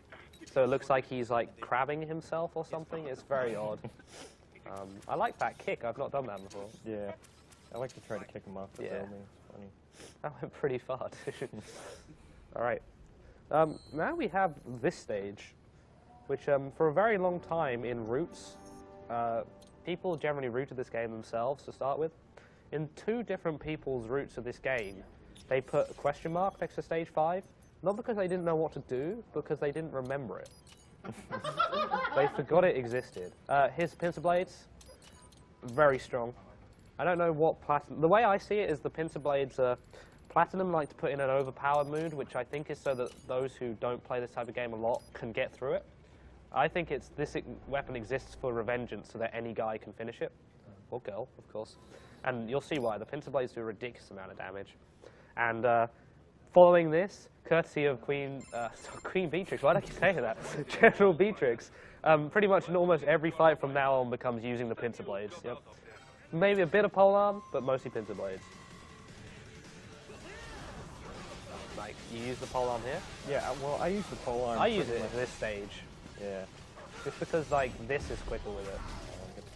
So it looks like he's, like, crabbing himself or something. It's very odd. I like that kick. I've not done that before. Yeah. I like to try to kick him off the building. It's funny. That went pretty far, dude. All right. Now we have this stage, which for a very long time in Roots, people generally rooted this game themselves to start with. In 2 different people's roots of this game, they put a question mark next to stage 5, not because they didn't know what to do, because they didn't remember it. They forgot it existed. His pincer blades, very strong. I don't know what platinum. The way I see it is the pincer blades are platinum like to put in an overpowered mood, which I think is so that those who don't play this type of game a lot can get through it. I think it's this weapon exists for revengeance, so that any guy can finish it, or girl, of course. And you'll see why. The pincer blades do a ridiculous amount of damage. And following this, courtesy of Queen Beatrix, why do I keep saying that? General Beatrix, pretty much in almost every fight from now on becomes using the pincer blades. Yep. Maybe a bit of polearm, but mostly pincer blades. Like, you use the polearm here? Yeah, well, I use the polearm. I use it at this stage. Yeah. Just because, like, this is quicker with it.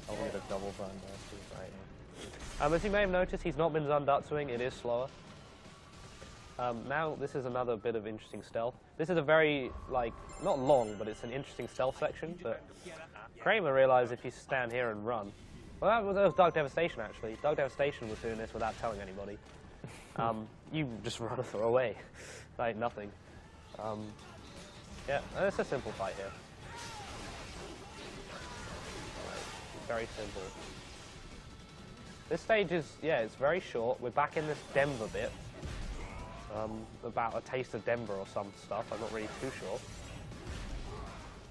I'll get a double Zundatsu. Right. As you may have noticed, he's not been Zundatsuing. It is slower. Now, this is another bit of interesting stealth. This is a very, like, not long, but it's an interesting stealth section. But Cramer realized if you stand here and run. Well, that was Dark Devastation, actually. Dark Devastation was doing this without telling anybody. You just run away. Like, nothing. Yeah, it's a simple fight here. Very simple. This stage is, yeah, it's very short. We're back in this Denver bit. About a taste of Denver or some stuff. I'm not really too sure.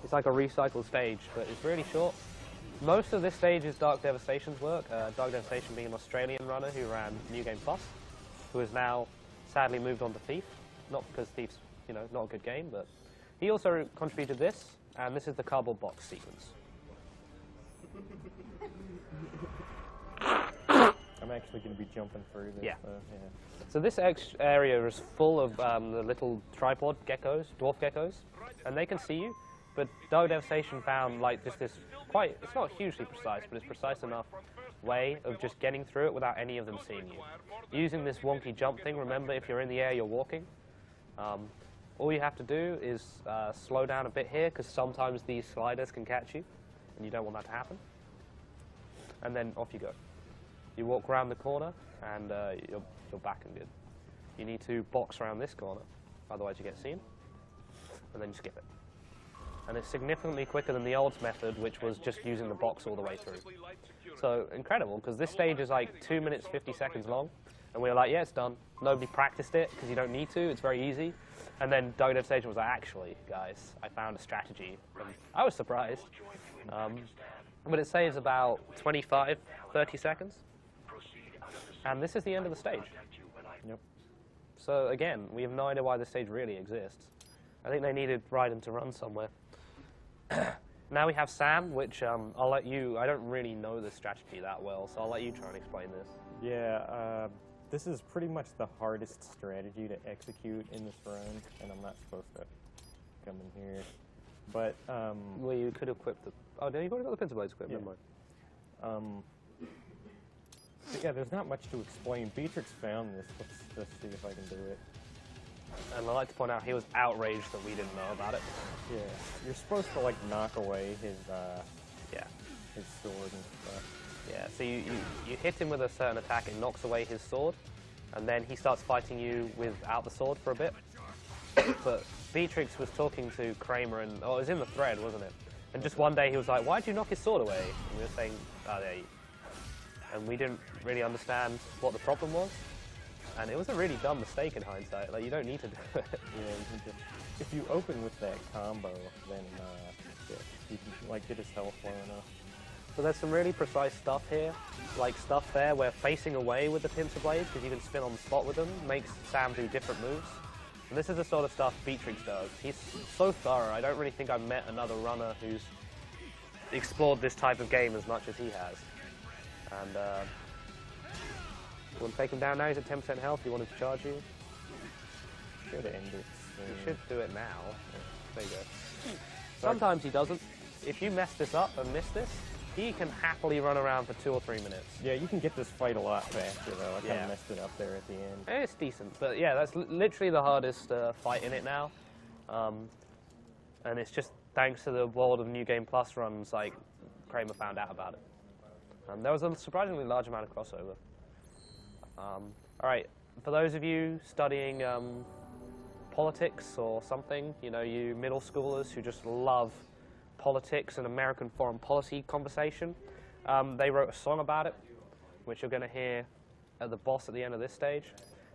It's like a recycled stage, but it's really short. Most of this stage is Dark Devastation's work. Dark Devastation being an Australian runner who ran New Game Plus, who has now sadly moved on to Thief. Not because Thief's, you know, not a good game, but he also contributed this, and this is the cardboard box sequence. I'm actually going to be jumping through this. Yeah. Yeah. So this area is full of the little tripod geckos, dwarf geckos, and they can see you. But Dark Devastation found like just this quite, it's not hugely precise, but it's precise enough way of just getting through it without any of them seeing you. Using this wonky jump thing, remember if you're in the air, you're walking. All you have to do is slow down a bit here, because sometimes these sliders can catch you, and you don't want that to happen. And then off you go. You walk around the corner, and you're back and good. You need to box around this corner, otherwise you get seen, and then you skip it. And it's significantly quicker than the old method, which was just using the box all the way through. So incredible, because this stage is like 2 minutes 50 seconds long, and we were like, yeah, it's done. Nobody practiced it, because you don't need to, it's very easy. And then Dark Devastation was like, actually, guys, I found a strategy. And I was surprised. But it saves about 25, 30 seconds. And this is the end of the stage. Yep. So again, we have no idea why this stage really exists. I think they needed Raiden to run somewhere. Now we have Sam, which I'll let you, I don't really know this strategy that well, so I'll let you try and explain this. Yeah, this is pretty much the hardest strategy to execute in this run, and I'm not supposed to come in here. But, well, you could equip the, oh, no, you've already got the pincer blades equipped, yeah. Never mind. Yeah, there's not much to explain. Beatrix found this. Let's see if I can do it. And I'd like to point out he was outraged that we didn't know about it. Yeah, you're supposed to like knock away his his sword and stuff. Yeah, so you hit him with a certain attack, it knocks away his sword, and then he starts fighting you without the sword for a bit. But Beatrix was talking to Cramer, and oh, it was in the thread, wasn't it? And just one day he was like, "Why'd you knock his sword away?" And we were saying, "Oh, there you." And we didn't really understand what the problem was. And it was a really dumb mistake in hindsight. Like, you don't need to do it. Yeah, you can just, if you open with that combo, then you can like get his health low enough. So there's some really precise stuff here, like stuff there where facing away with the pincer blades, because you can spin on the spot with them, makes Sam do different moves. And this is the sort of stuff Beatrix does. He's so thorough. I don't really think I've met another runner who's explored this type of game as much as he has. And you want to take him down now? He's at 10% health. You want him to charge you? Should end it. You should do it now. There you go. Sometimes he doesn't. If you mess this up and miss this, he can happily run around for 2 or 3 minutes. Yeah, you can get this fight a lot faster, though. I kind of messed it up there at the end. It's decent, but yeah, that's literally the hardest fight in it now. And it's just thanks to the World of New Game Plus runs, like, Cramer found out about it. There was a surprisingly large amount of crossover. All right, for those of you studying politics or something, you know, you middle schoolers who just love politics and American foreign policy conversation, they wrote a song about it, which you're going to hear at the boss at the end of this stage.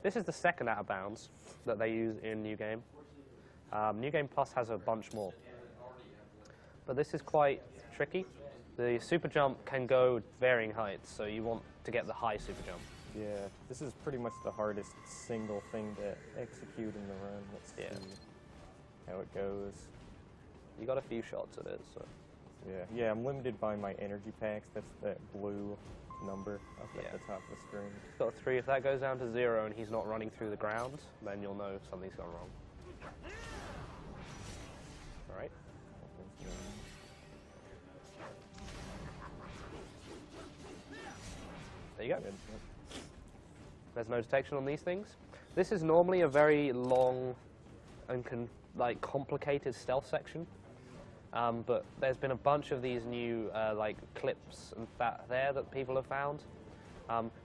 This is the second out of bounds that they use in New Game. New Game Plus has a bunch more. But this is quite tricky. The super jump can go varying heights, so you want to get the high super jump. Yeah, this is pretty much the hardest single thing to execute in the run. Let's see how it goes. You got a few shots at it, so. Yeah, I'm limited by my energy packs. That's that blue number up at the top of the screen. He's got 3. If that goes down to 0 and he's not running through the ground, then you'll know something's gone wrong. All right. There you go. There's no detection on these things. This is normally a very long and complicated stealth section, but there's been a bunch of these new clips and that people have found.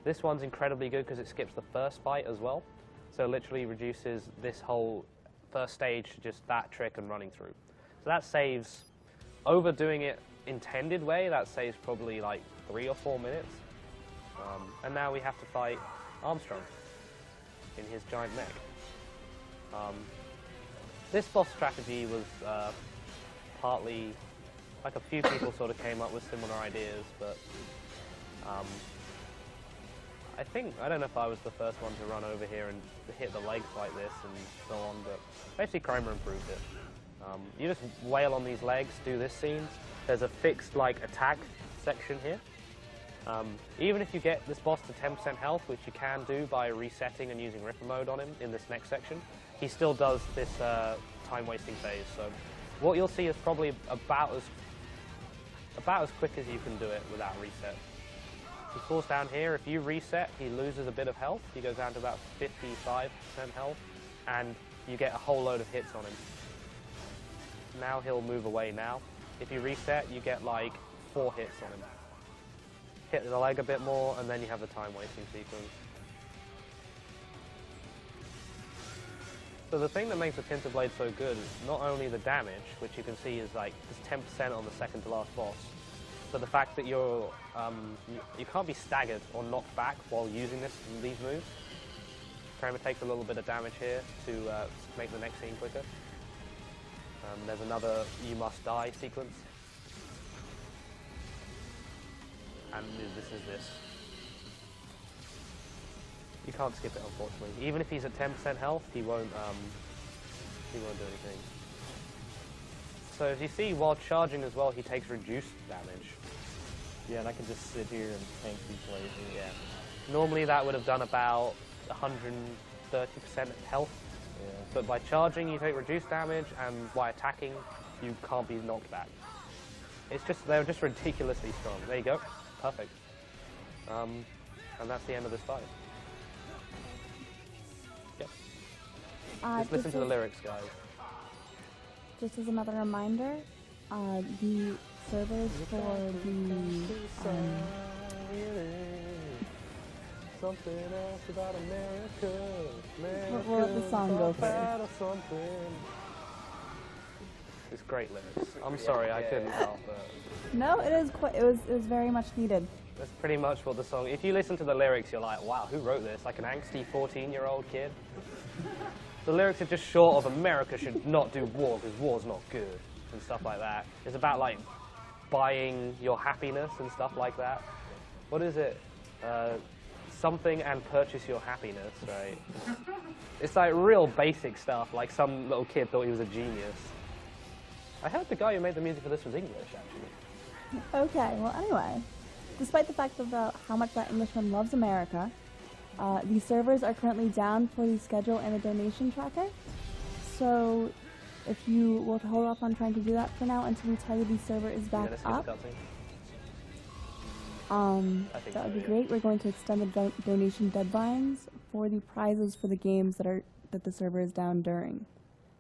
This one's incredibly good because it skips the first fight as well, so it literally reduces this whole first stage to just that trick and running through. So that saves, overdoing it intended way, that saves probably like 3 or 4 minutes. And now we have to fight Armstrong in his giant mech. This boss strategy was partly, like a few people sort of came up with similar ideas, but I don't know if I was the first one to run over here and hit the legs like this and so on, but basically Cramer improved it. You just wail on these legs, do this scene. There's a fixed attack section here. Even if you get this boss to 10% health, which you can do by resetting and using Ripper mode on him in this next section, he still does this time-wasting phase. So what you'll see is probably about as quick as you can do it without reset. He falls down here. If you reset, he loses a bit of health. He goes down to about 55% health, and you get a whole load of hits on him. Now he'll move away now. If you reset, you get like 4 hits on him. Hit the leg a bit more, and then you have the time-wasting sequence. So the thing that makes the Tinter Blade so good is not only the damage, which you can see is like just 10% on the second to last boss, but the fact that you can't be staggered or knocked back while using these moves. Cramer takes a little bit of damage here to make the next scene quicker. There's another "you must die" sequence. And this is this. You can't skip it, unfortunately. Even if he's at 10% health, he won't do anything. So as you see, while charging as well, he takes reduced damage. Yeah, and I can just sit here and tank these lasers. Yeah. Normally that would have done about 130% health. Yeah. But by charging, you take reduced damage, and by attacking, you can't be knocked back. They're just ridiculously strong. There you go. Perfect. And that's the end of this fight. Yep. Just listen to the lyrics, guys. Just as another reminder, the servers for the something else about America. We'll let the song go first. It's great lyrics. I'm sorry, I couldn't help it. No, it was very much needed. That's pretty much what the song. If you listen to the lyrics, you're like, wow, who wrote this? Like an angsty 14-year-old kid. The lyrics are just short of America should not do war because war's not good and stuff like that. It's about like buying your happiness and stuff like that. What is it? Something and purchase your happiness, right? It's like real basic stuff. Like some little kid thought he was a genius. I heard the guy who made the music for this was English, actually. Okay, well anyway, despite the fact about how much that Englishman loves America, the servers are currently down for the schedule and the donation tracker. So if you will hold off on trying to do that for now until we tell you the server is back up, that would be great. We're going to extend the donation deadlines for the prizes for the games that the server is down during.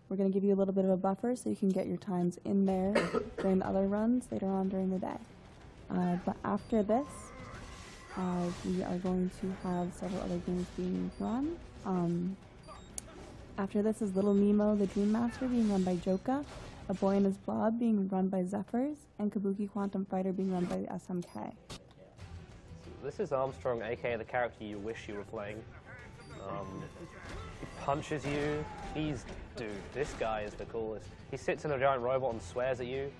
We're going to give you a little bit of a buffer so you can get your times in there during the other runs later on during the day. But after this, we are going to have several other games being run. After this is Little Nemo, the Dream Master, being run by Joka, A Boy and His Blob being run by Zephyrs, and Kabuki Quantum Fighter being run by SMK. This is Armstrong, aka the character you wish you were playing. He punches you. Dude, this guy is the coolest. He sits in a giant robot and swears at you.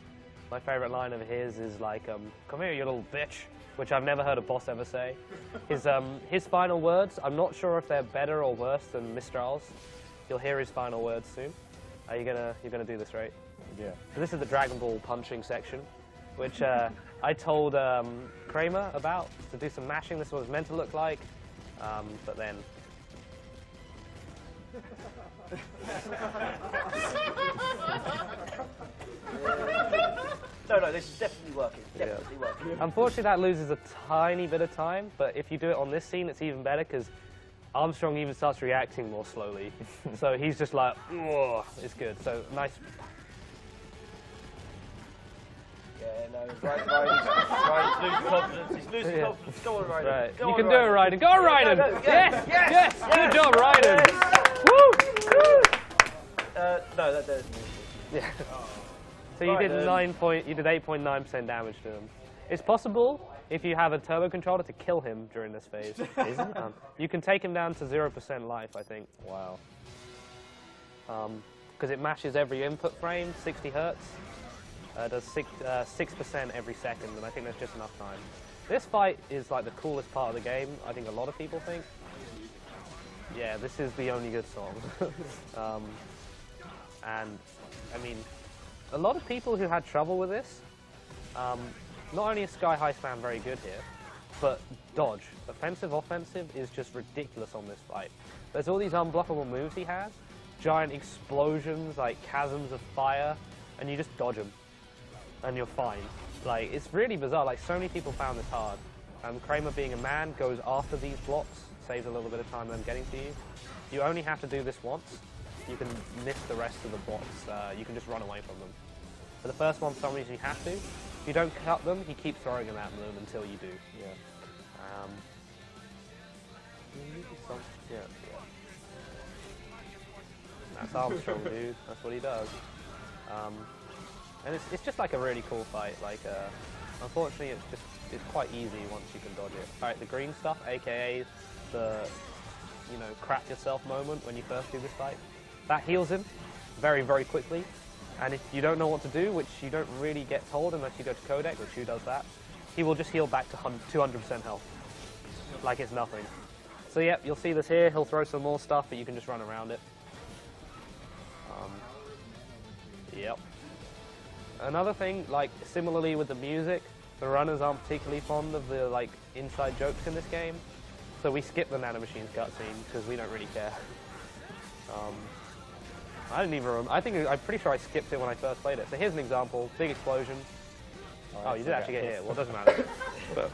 My favorite line of his is like, come here, you little bitch, which I've never heard a boss ever say. His final words, I'm not sure if they're better or worse than Mistral's. You'll hear his final words soon. You're gonna do this, right? Yeah. So this is the Dragon Ball punching section, which I told Cramer about to do some mashing. This is what it's meant to look like, but then. No, this is definitely working. Definitely working. Unfortunately, that loses a tiny bit of time, but if you do it on this scene, it's even better because Armstrong even starts reacting more slowly. So he's just like, whoa, it's good. So nice. Yeah, no, Ryan's losing confidence. He's losing confidence. Go on, Ryan. Right. Go You on, can do it, Ryden. Go on, Ryden. No, Yes, yes. Good job, Ryden. Yes. Woo! No, that doesn't. Yeah. So you did 8.9% damage to him. It's possible if you have a turbo controller to kill him during this phase. Isn't? You can take him down to 0% life, I think. Wow. Because it mashes every input frame, 60 hertz. Does 6% every second, and I think that's just enough time. This fight is like the coolest part of the game. I think a lot of people think. Yeah, this is the only good song. And I mean, a lot of people who had trouble with this. Not only is Sky Heist Man very good here, but dodge, offensive, is just ridiculous on this fight. There's all these unblockable moves he has, giant explosions, like chasms of fire, and you just dodge them, and you're fine. Like, it's really bizarre. Like, so many people found this hard. Cramer, being a man, goes after these blocks, saves a little bit of time them getting to you. You only have to do this once. You can miss the rest of the blocks. You can just run away from them. For the first one, for some reason, you have to. If you don't cut them, he keeps throwing them at them until you do. Yeah. Yeah. That's Armstrong, dude. That's what he does. And it's just like a really cool fight. Like, unfortunately, it's quite easy once you can dodge it. All right, the green stuff, aka the crap yourself moment when you first do this fight, that heals him very, very quickly. And if you don't know what to do, which you don't really get told unless you go to Codec, which who does that, he will just heal back to 200% health, like it's nothing. So yeah, you'll see this here. He'll throw some more stuff, but you can just run around it. Yep. Another thing, like similarly with the music, the runners aren't particularly fond of the inside jokes in this game, so we skip the Nanomachines cutscene because we don't really care. I didn't even remember. I'm pretty sure I skipped it when I first played it. So here's an example: big explosion. Oh, you did actually get hit. Well, it doesn't matter. But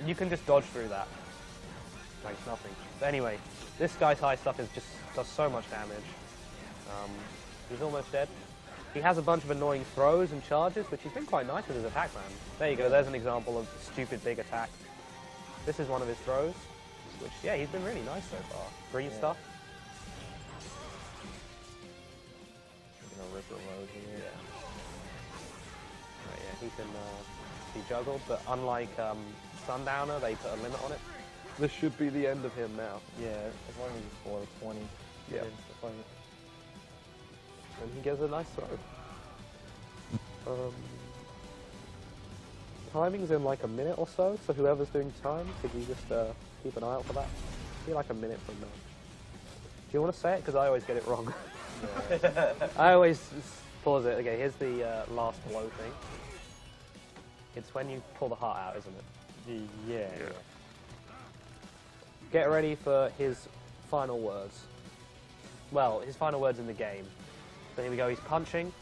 you can just dodge through that. Like it's nothing. But anyway, this guy's high stuff does so much damage. He's almost dead. He has a bunch of annoying throws and charges, which he's been quite nice with his attack, man. There you go. There's an example of stupid big attack. This is one of his throws, which, yeah, he's been really nice so far. Green stuff. I'm gonna rip her loads in here. Right, yeah, he can be juggled, but unlike Sundowner, they put a limit on it. This should be the end of him now. Yeah, as long as it's below 20. Yeah. And he gets a nice throw. Timing's in like a minute or so, so whoever's doing time, could you just keep an eye out for that? Be like a minute from now. Do you want to say it? Because I always get it wrong. Yeah. I always pause it. Okay, here's the last blow thing. It's when you pull the heart out, isn't it? Yeah. Get ready for his final words. Well, his final words in the game. So here we go, he's punching.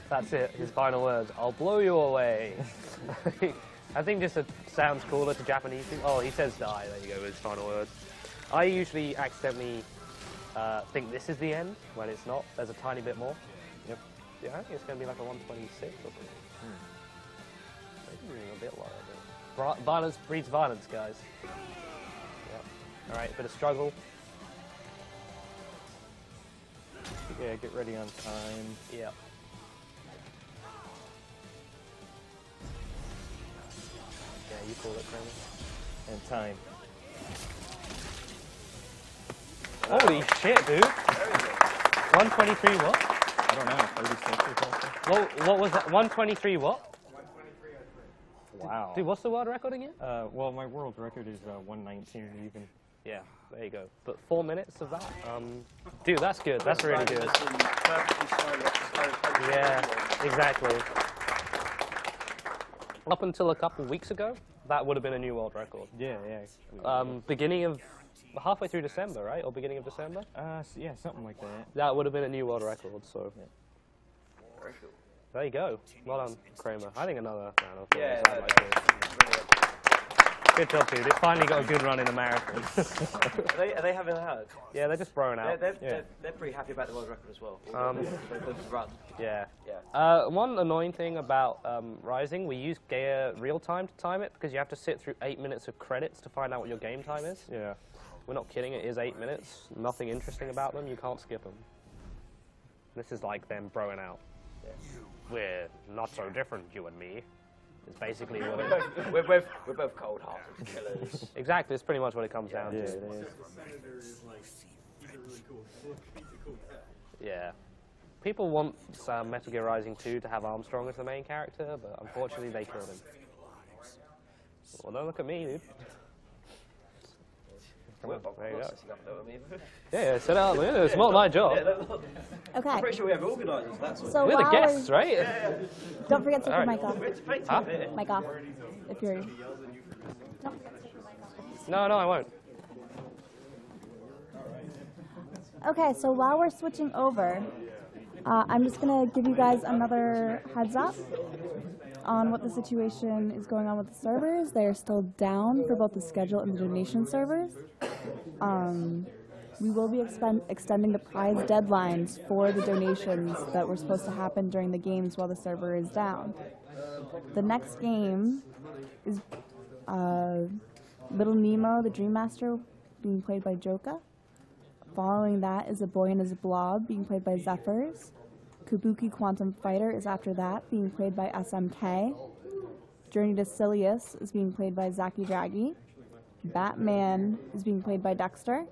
That's it, his final words. I'll blow you away. I think just it sounds cooler to Japanese people. Oh, he says die, there you go, his final words. I usually accidentally think this is the end, when it's not. There's a tiny bit more. Yep. Yeah, I think it's going to be like a 126 or something. Maybe even a bit lower. Violence breeds violence, guys. Yep. All right, bit of struggle. Yeah, get ready on time. Yep. Yeah, you call it, Cramer. And time. Holy shit, dude. 123 what? I don't know, 36 or something. What was that? 123 what? Wow. Dude, what's the world record again? Well, my world record is 119 even. Yeah, there you go. But 4 minutes of that? Dude, that's good. That's really good. Yeah, exactly. Up until a couple weeks ago, that would have been a new world record. Yeah, yeah. Beginning of, halfway through December, right? Or beginning of December? Yeah, something like that. That would have been a new world record, so. Yeah. There you go. Well done, Cramer. I think another round of applause. Good job, dude. It finally got a good run in the marathon. Are they having a hug? Yeah, they're just throwing out. They're pretty happy about the world record as well. The run. Yeah. Yeah. One annoying thing about Rising, we use gear real time to time it because you have to sit through 8 minutes of credits to find out what your game time is. Yeah. We're not kidding, it is 8 minutes. Nothing interesting about them, you can't skip them. This is like them throwing out. Yeah. We're not so different, you and me. It's basically what it is. We're both cold-hearted killers. Exactly, it's pretty much what it comes down to. It is. Senator is like, he's a really cool, he's a cool guy. Yeah. People want Metal Gear Rising 2 to have Armstrong as the main character, but unfortunately they killed him. Well, don't look at me, dude. Come on, there you go. Yeah, set out. It's not my job. Okay. I'm pretty sure we have organisers, that's all. So We're the while guests, right? Don't forget to take your Alright. mic off. Huh? Mic off. If you're. No, I won't. Okay, so while we're switching over, I'm just going to give you guys another heads up on what the situation is going on with the servers. They are still down for both the schedule and the donation servers. We will be extending the prize deadlines for the donations that were supposed to happen during the games while the server is down. The next game is Little Nemo, the Dream Master, being played by Joka. Following that is A Boy and His Blob, being played by Zephyrs. Kabuki Quantum Fighter is after that, being played by SMK. Journey to Silius is being played by Zaki Draghi. Batman is being played by Dexter.